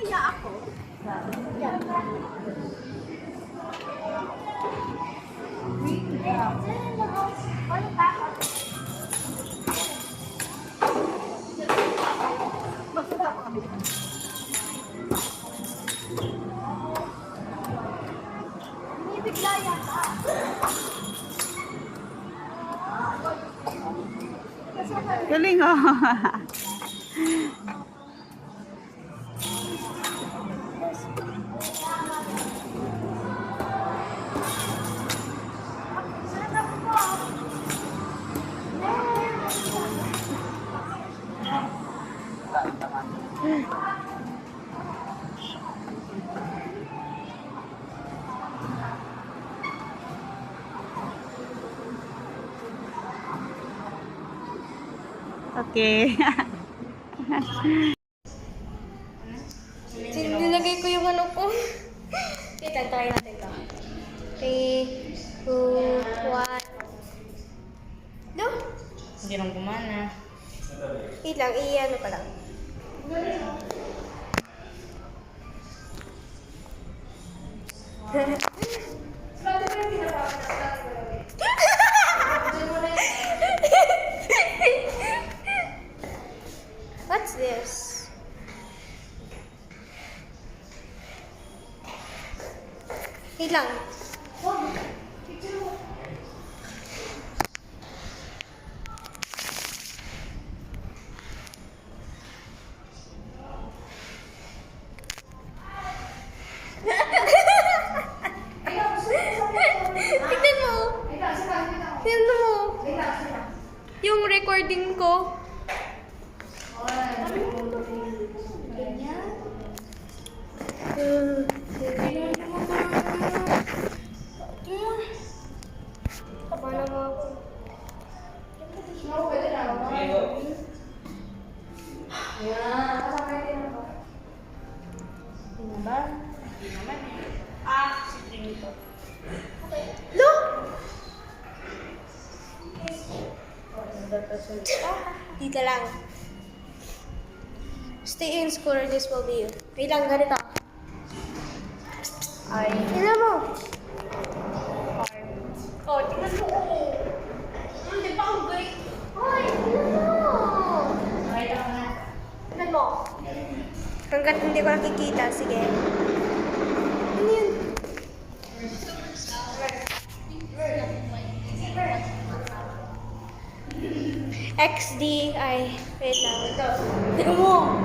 Galing oh. Okay. Nilagay ko yung ano ko. Wait lang, try natin to. 3, 2, 1. No? Hindi nang gumana. Wait lang, i-ano pa lang. What's this? Wait lang. Tignan mo. Tignan mo. Yung recording ko. Look! Dito lang. Stay in school or this will be you. Wait lang, ganito. Ay. Tignan mo. Oh, tignan mo. Hindi pa ako galing. Hoy, tignan mo. Tignan mo. Hanggat hindi ko nakikita, sige. Ano yun? XD, ay, wait lang. Ito. Tignan mo.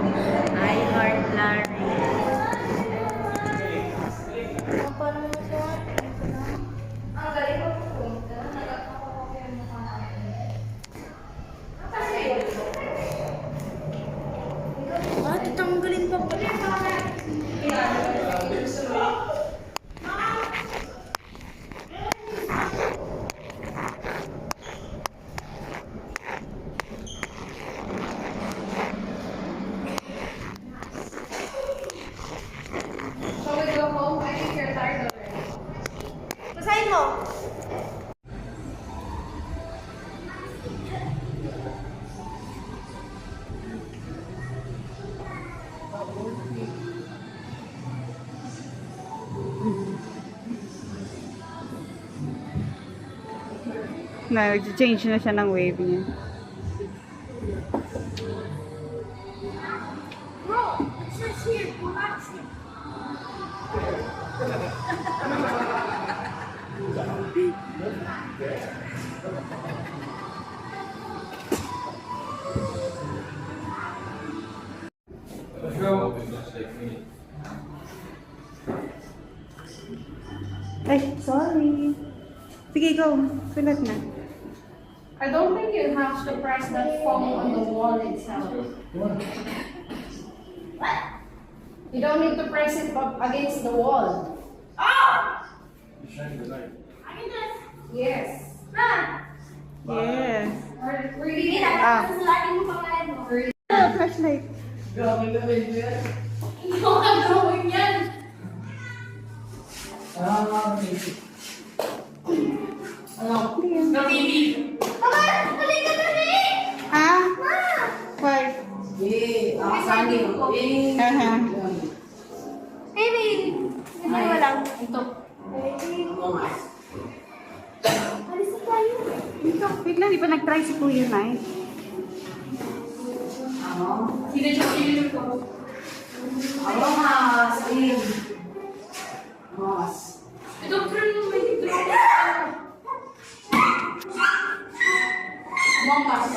I heart Larry. Paano mo siya? Ang galing ko po. Ah, tatanggalin pa pala. Basahin mo. Nag-change na siya ng wave niya. Bro, it says here, relax it. Ay, sorry. Sige, go. Sulat na. I don't think you have to press that foam on the wall itself. You don't need to press it up against the wall. Yes. Yes. Really? Ah. Flashlight. Ah? Why? Aha. Baby! Ano lang? Ito. Ito, wait lang, di pa nag-try si Kuya Knight. Ito, friend mo, may dito. Among Us.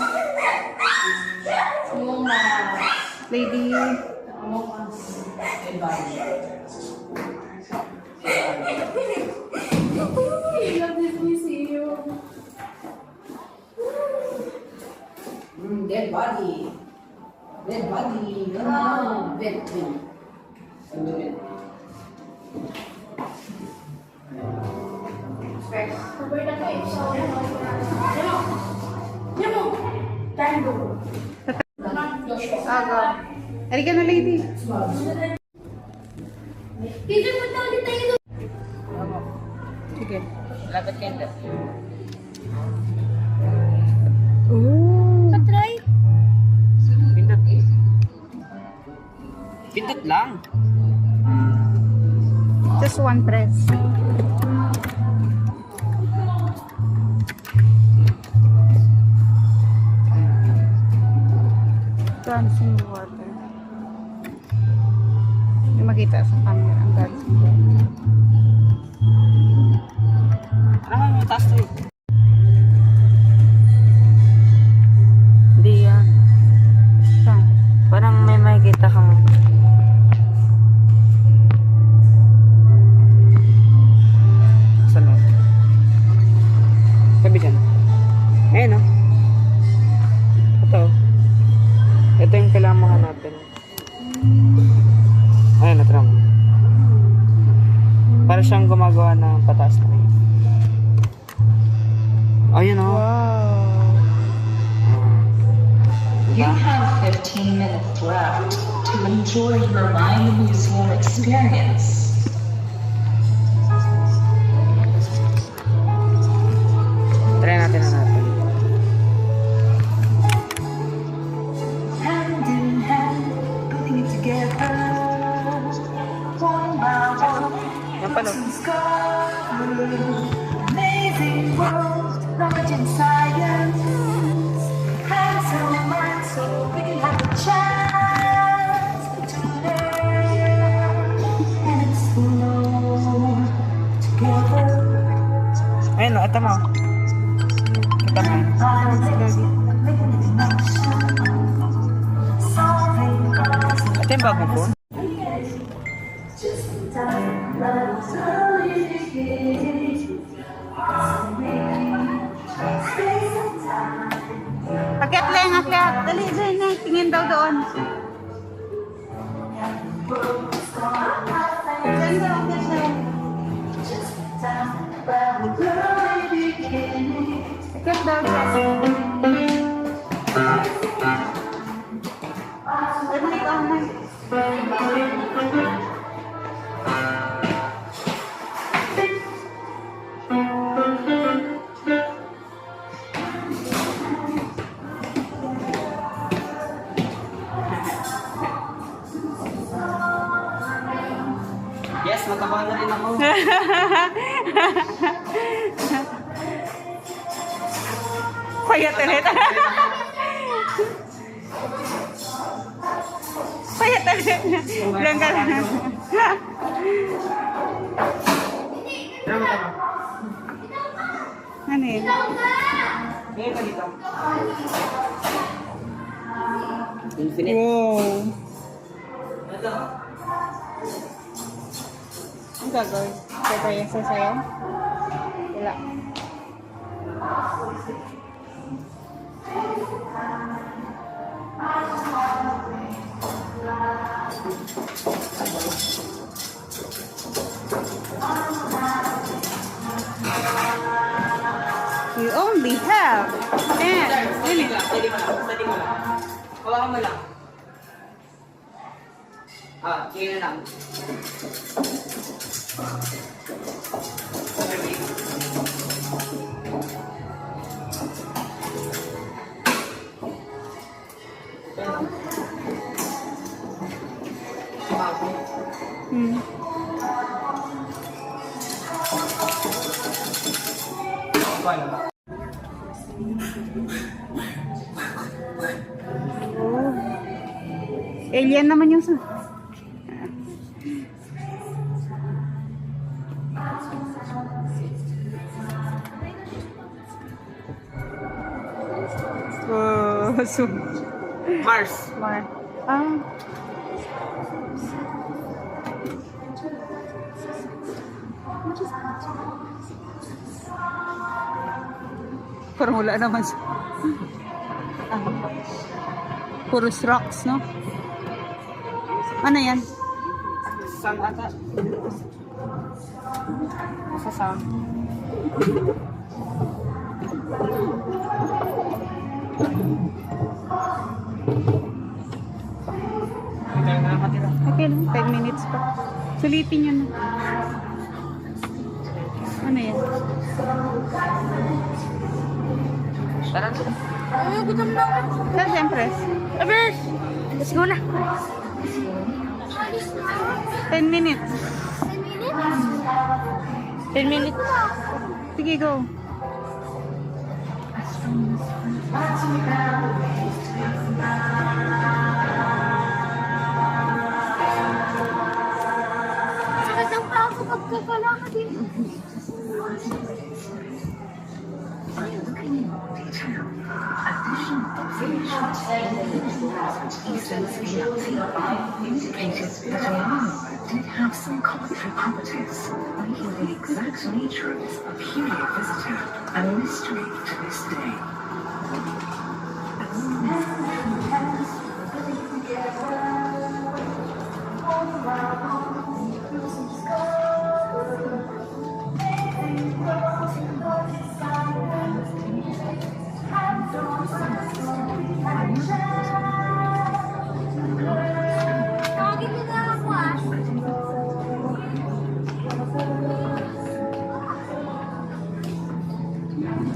Among Us. Lady. Among Us. I love this museum. Dead body. Dead body. Ah, dead thing. Roberta kayo. Yamo! Tango. Aga. Halika na, lady. Dito po tayo tayo. Sige. Lapit kayo dito. Ooh. Patry. Pindot. Pindot lang. Just one press. Dancing water. Hindi makita sa camera ang dancing water. Ano mo taas to eh? Hindi yan. Saan? Parang may makikita kang... Saan mo? Sabi dyan. Ayun o. Ito. Ito yung kailangan mo hanapin. Ayun, natry mo. Para siyang gumagawa ng pataas na kayo. Ayun o. Wow. You have 15 minutes left to enjoy your Mind Museum experience. Try natin hanapin. Hand in hand, putting it together. One by one, Yan pala. discover amazing world, knowledge and science. Hands on mind, so we can have a chance to learn and explore together. Ayun o, ito mo. Ito mo. Ito yung bagong phone. Akyat lang, akyat. Dali, dali na. Tingin daw doon. Diyan daw, akyat daw. Akyat daw, akyat. Dali ka na. Yes, mataba na rin ako. Payat ulit. Payat ulit. Lang ka lang. Ano yun? Infinite. Wow. Ang gagawin? Kaya sa sayo? Wala. You only have 10 minutes. Pwede mo lang. Pwede mo lang. Hawakan mo lang. Sige na lang. Hmm. Oh. Alien naman yung sa... Oh, so... Mars. Mar. Ah. Parang wala naman siya. Ah. Puros rocks, no? Ano yan? Sun ata. Sa sun. Hindi tayo nakakatira. Okay lang, 10 minutes pa. Sulitin nyo na. Ano yan? Tara. Ay, gutom na ako. Saan siyempre? Abers! Let's go na. 10 minutes. 10 minutes. Sige, go. Sakit ang pa ako pagkakalakad din. Indicated that a moon did have some cometary properties, making the exact nature of this peculiar visitor a mystery to this day. Tawagin mo na ako ah.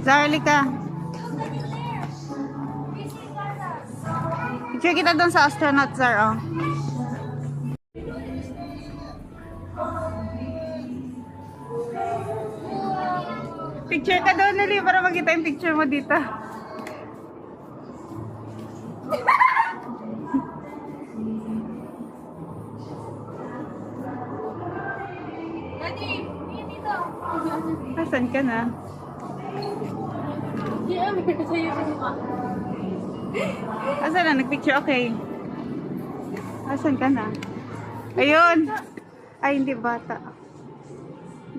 Zarly ka. Picture kita doon sa astronaut, Zar, oh. Picture ka doon, Lili, para makita yung picture mo dito. Daddy, dito. Asan ka na? Yeah, meron sa'yo sa Asan na? Nagpicture? Okay. Asan ka na? Ayun! Ay, hindi bata.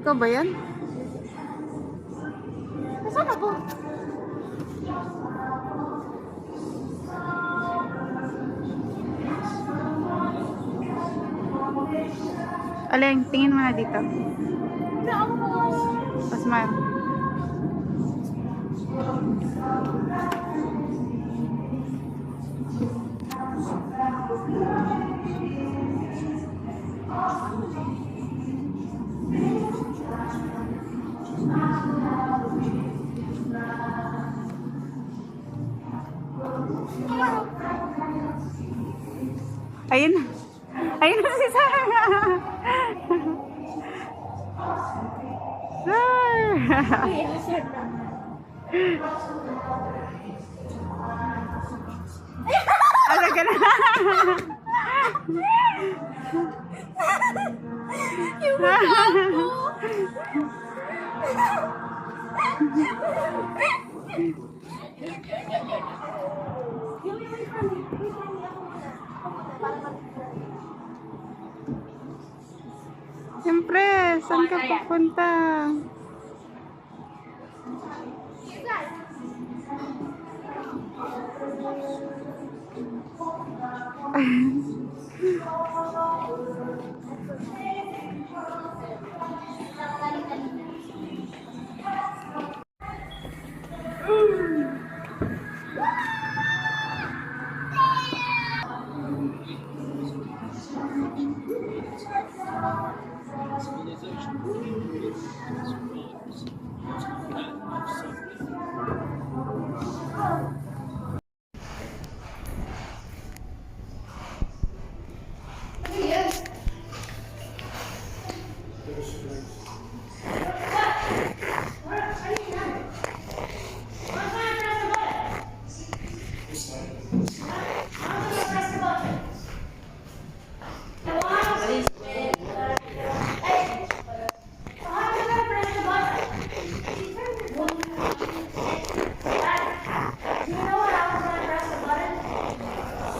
Ikaw ba yan? Nasaan ako? Aleng, tingin mo na dito. Saan ako? Pa-smile. Ayun na. Ayun na si Sarah. Sarah. Ay, nasaan na? Ala ka na. Siyempre, saan ka pupunta?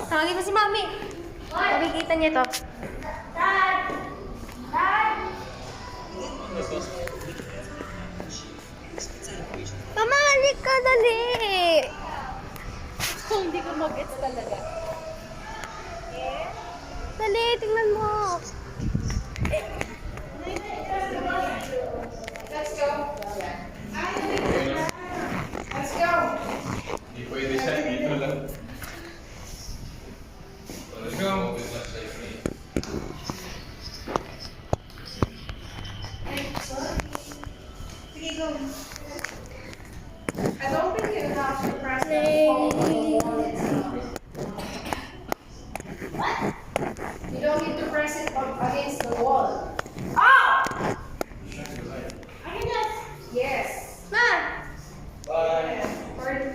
Tawagin mo si Mami. Makikita niya to. Mama, halik ka, dali. Hindi ko mag-gets talaga. Dali, tingnan mo. Hindi pwede siya dito lang. Let's go. I don't think you have to press the phone. What? You don't need to press it against the wall. Oh! I can just... Yes. Ma!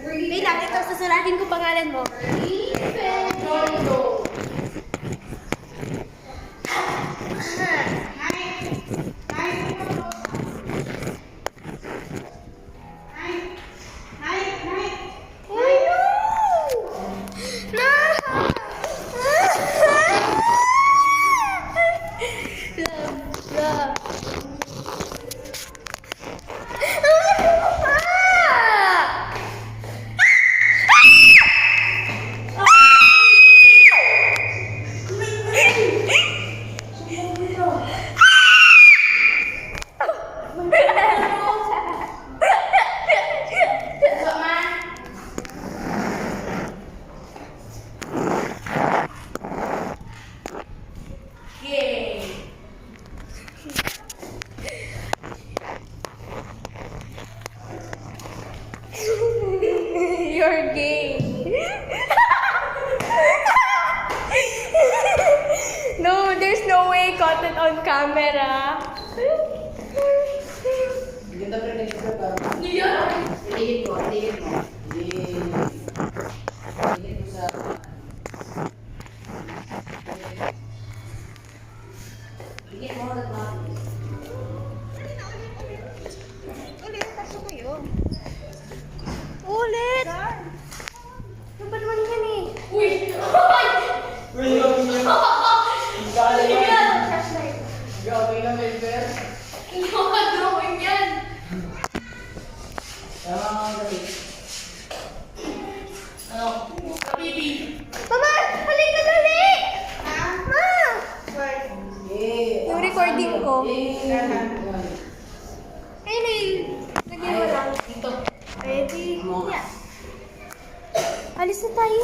Wait lang, ito susulatin ko pangalan mo. You're gay. No, there's no way caught it on camera. Ulit! Ano ba naman yan eh? Uy! Mama! Halika dali! Ma! Yung recording ko. Ayun eh. Lagyan mo lang. Dito. Ready? Yeah. Alis na tayo.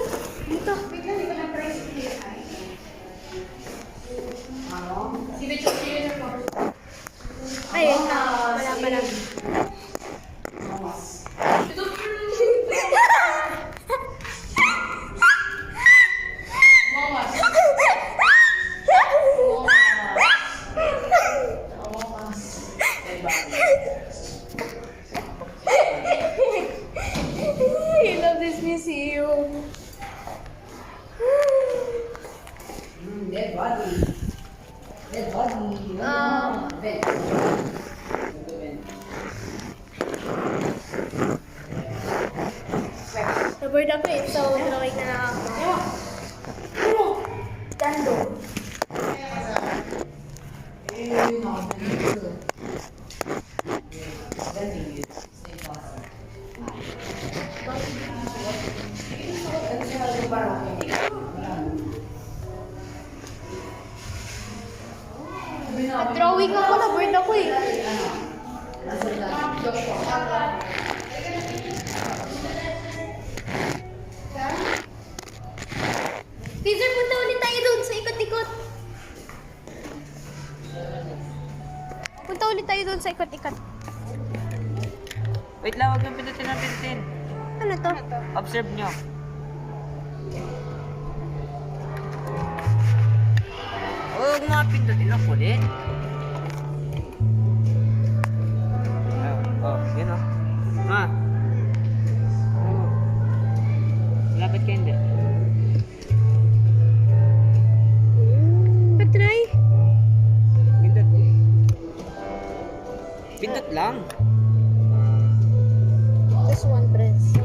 Dito. Ayun na. Wala pa lang. I love this museum. Dead body. Dead body. Naboard ako eh, so drawing na lang ako. Dando. Drawing ako, naboard ako eh. Peter, punta ulit tayo doon sa ikot-ikot. Punta ulit tayo doon sa ikot-ikot. Wait lang, huwag yung pindutin ng pindutin. Ano to? Observe nyo. Huwag mga pindutin ang kulit. Yun o. Ma. Lapit ka hindi. Patry. Pindot. Pindot lang. Just one press.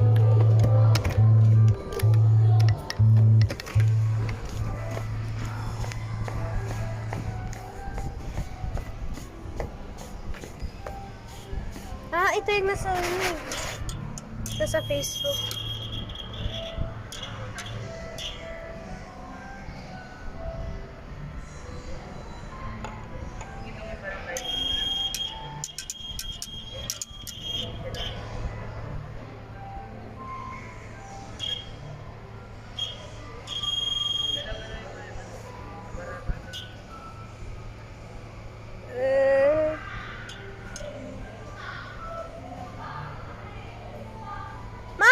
Ah, ito yung nasa ano eh. Nasa Facebook. Ma!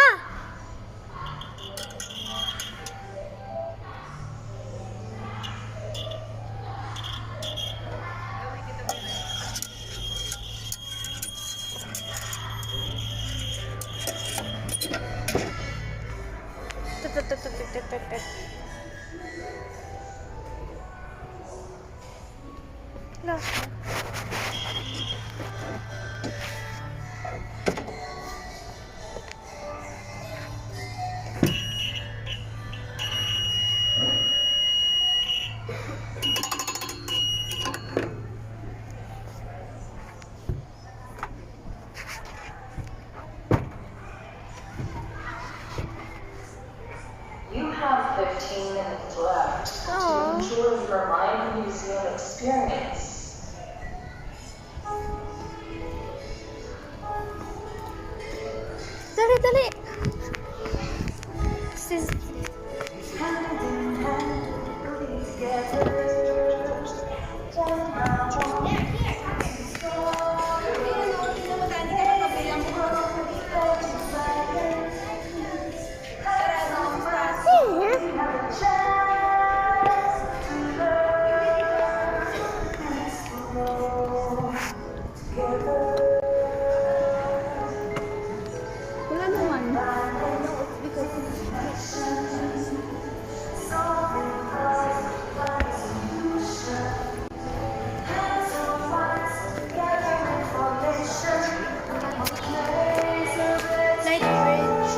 Last. You have 15 minutes left to Aww. enjoy your Mind Museum experience. Dali, dali. Sis. Wala naman. Light bridge.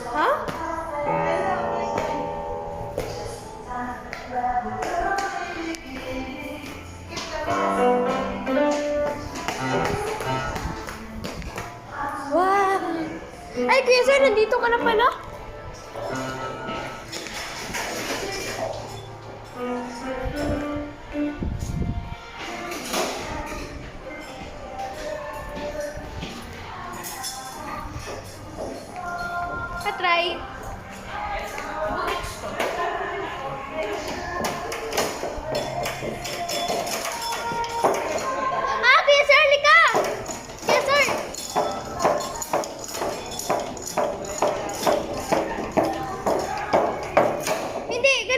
Huh? Wow! Ay, Kuya Sir, nandito ka na pala? Try. Ah, Kuya Sir, lika! Kuya Sir! Hindi,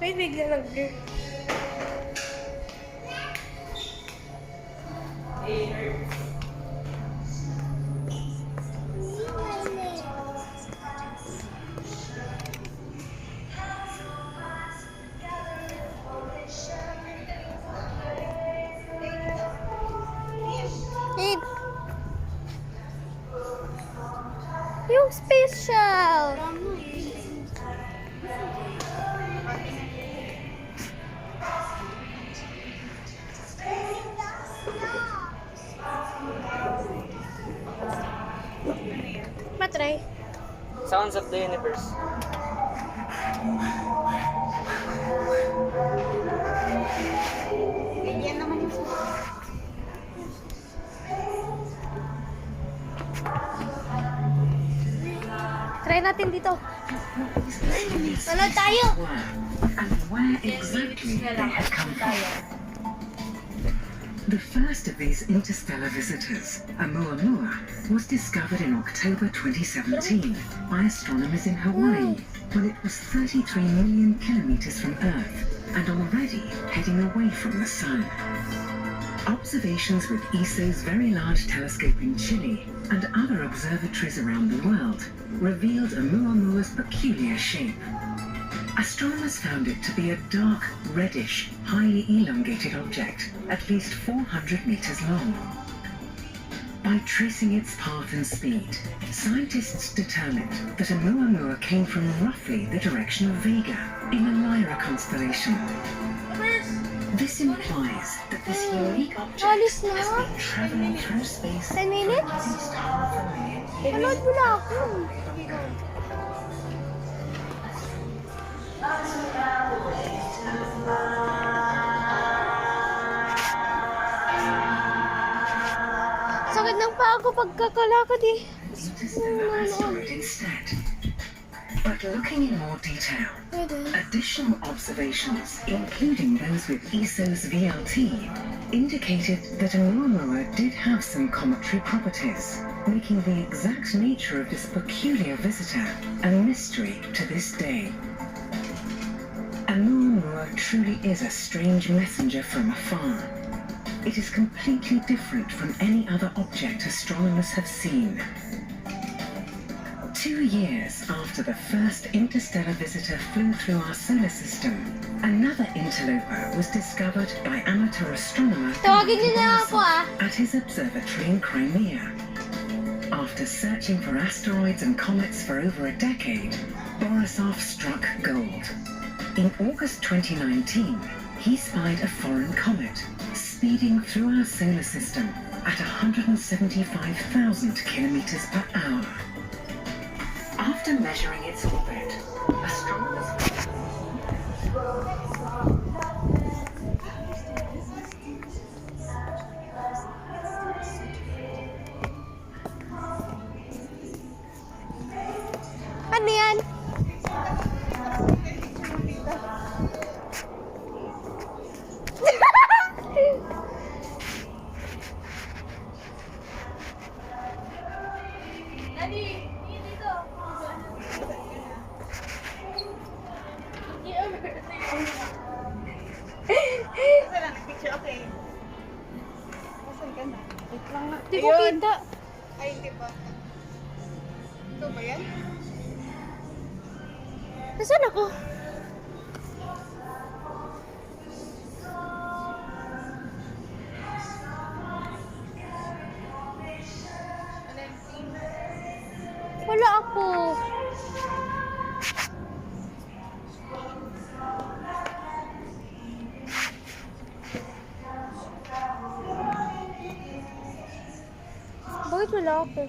Wait, bigla nag-blur. Wait. Yung space shell. Matry. Sounds of the Universe. Ganyan naman yung Try natin dito. Ano tayo? And where exactly they had come from. The first of these interstellar visitors, Oumuamua, was discovered in October 2017 by astronomers in Hawaii when it was 33 million kilometers from Earth and already heading away from the Sun. Observations with ESO's Very Large Telescope in Chile and other observatories around the world revealed Oumuamua's peculiar shape. Astronomers found it to be a dark, reddish, highly elongated object, at least 400 meters long. By tracing its path and speed, scientists determined that Oumuamua came from roughly the direction of Vega in the Lyra constellation. This implies that this unique object Alis has na. been traveling through space 10 minutes? for at least half a million years. Panood mo na ako. Sakit ng paa ko pagkakalakad eh. Interstellar asteroid instead. But looking in more detail, Pwede. additional observations, including those with ESO's VLT, indicated that Oumuamua did have some cometary properties, making the exact nature of this peculiar visitor a mystery to this day. Oumuamua truly is a strange messenger from afar. It is completely different from any other object astronomers have seen. 2 years after the first interstellar visitor flew through our solar system, another interloper was discovered by amateur astronomer Tawagin niyo na ako Borisov at his observatory in Crimea. After searching for asteroids and comets for over a decade, Borisov struck gold. In August 2019, he spied a foreign comet speeding through our solar system at 175,000 kilometers per hour. After measuring its orbit, astronomers Ano yan? Wala na, picture, okay. Nasaan ka na? Wait lang na. Di ko kita. Ay, di ba? Ito ba yan? Nasaan ako? Wala ako. Bakit wala ako?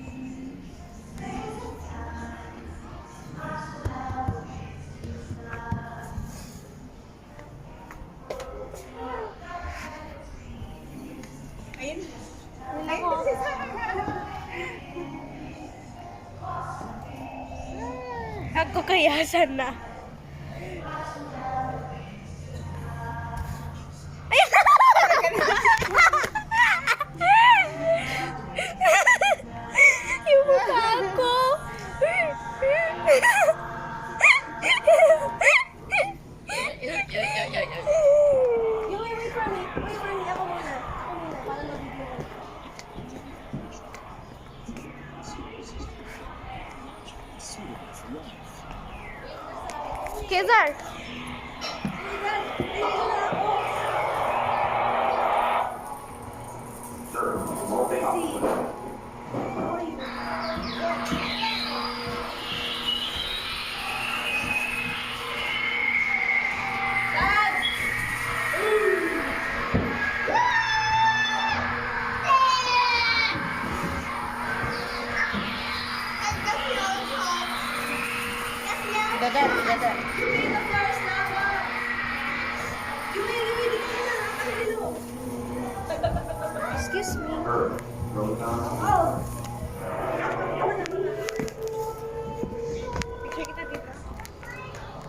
Ayun. Ay, ako kayasan na. Yung mukha ko. Kizar! Excuse me.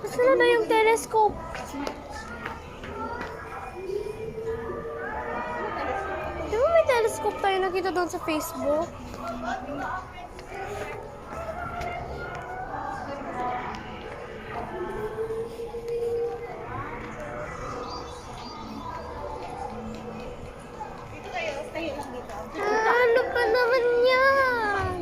Nasaan na yung telescope? Di ba may telescope tayo nakita doon sa Facebook? Ano pa naman yan?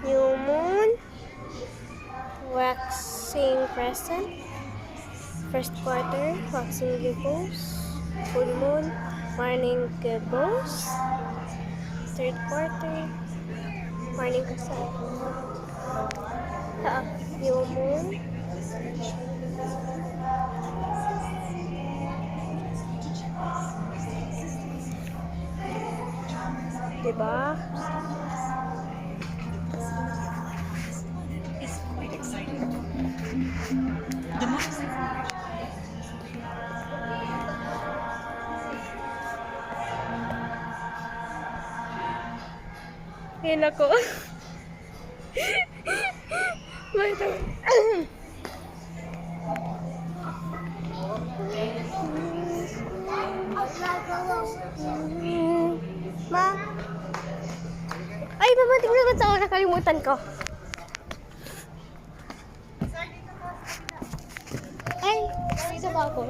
New moon, waxing crescent, first quarter, waxing gibbous, full moon, morning gibbous, third quarter, morning crescent. New moon, diba? Yan ako. Wait. Ma? Ay, dumating naman sa ako. Nakalimutan ko. Ay, dito ba ako?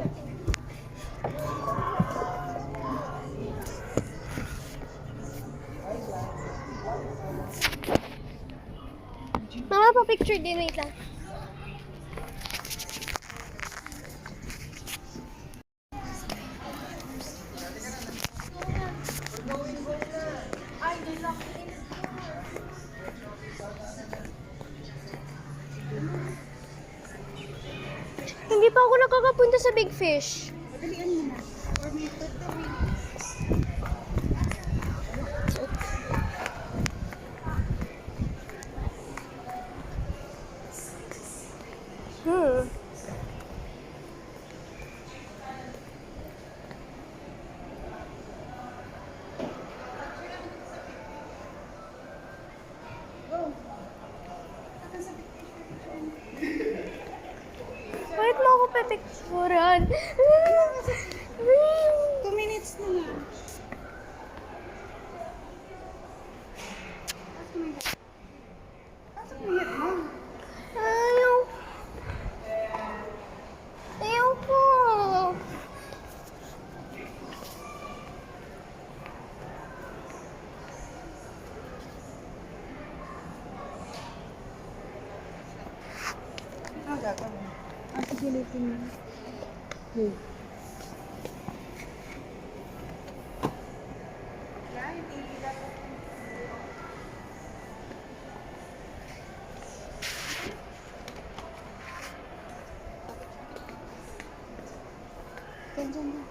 Mama, pa-picture din. Wait lang. Hindi pa ako nakakapunta sa Big Fish. Bakit mo ako pepicturan? 2 minutes na lang. Ayaw. Ayaw po. Ang gagawin. Ang pagilitin mo. Ganyan na.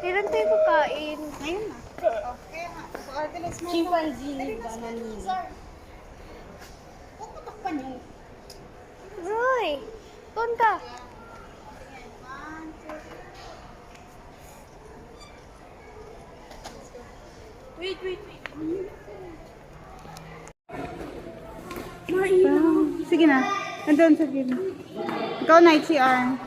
Kailan tayo kakain? Ngayon na. Okay ha. So, Artelis mo. Chimpanzee, banana. Huwag mo takpan yun. Roy, punta. 1, 2, 3. Sige na. Nandun sa gilid. Ikaw, night CR.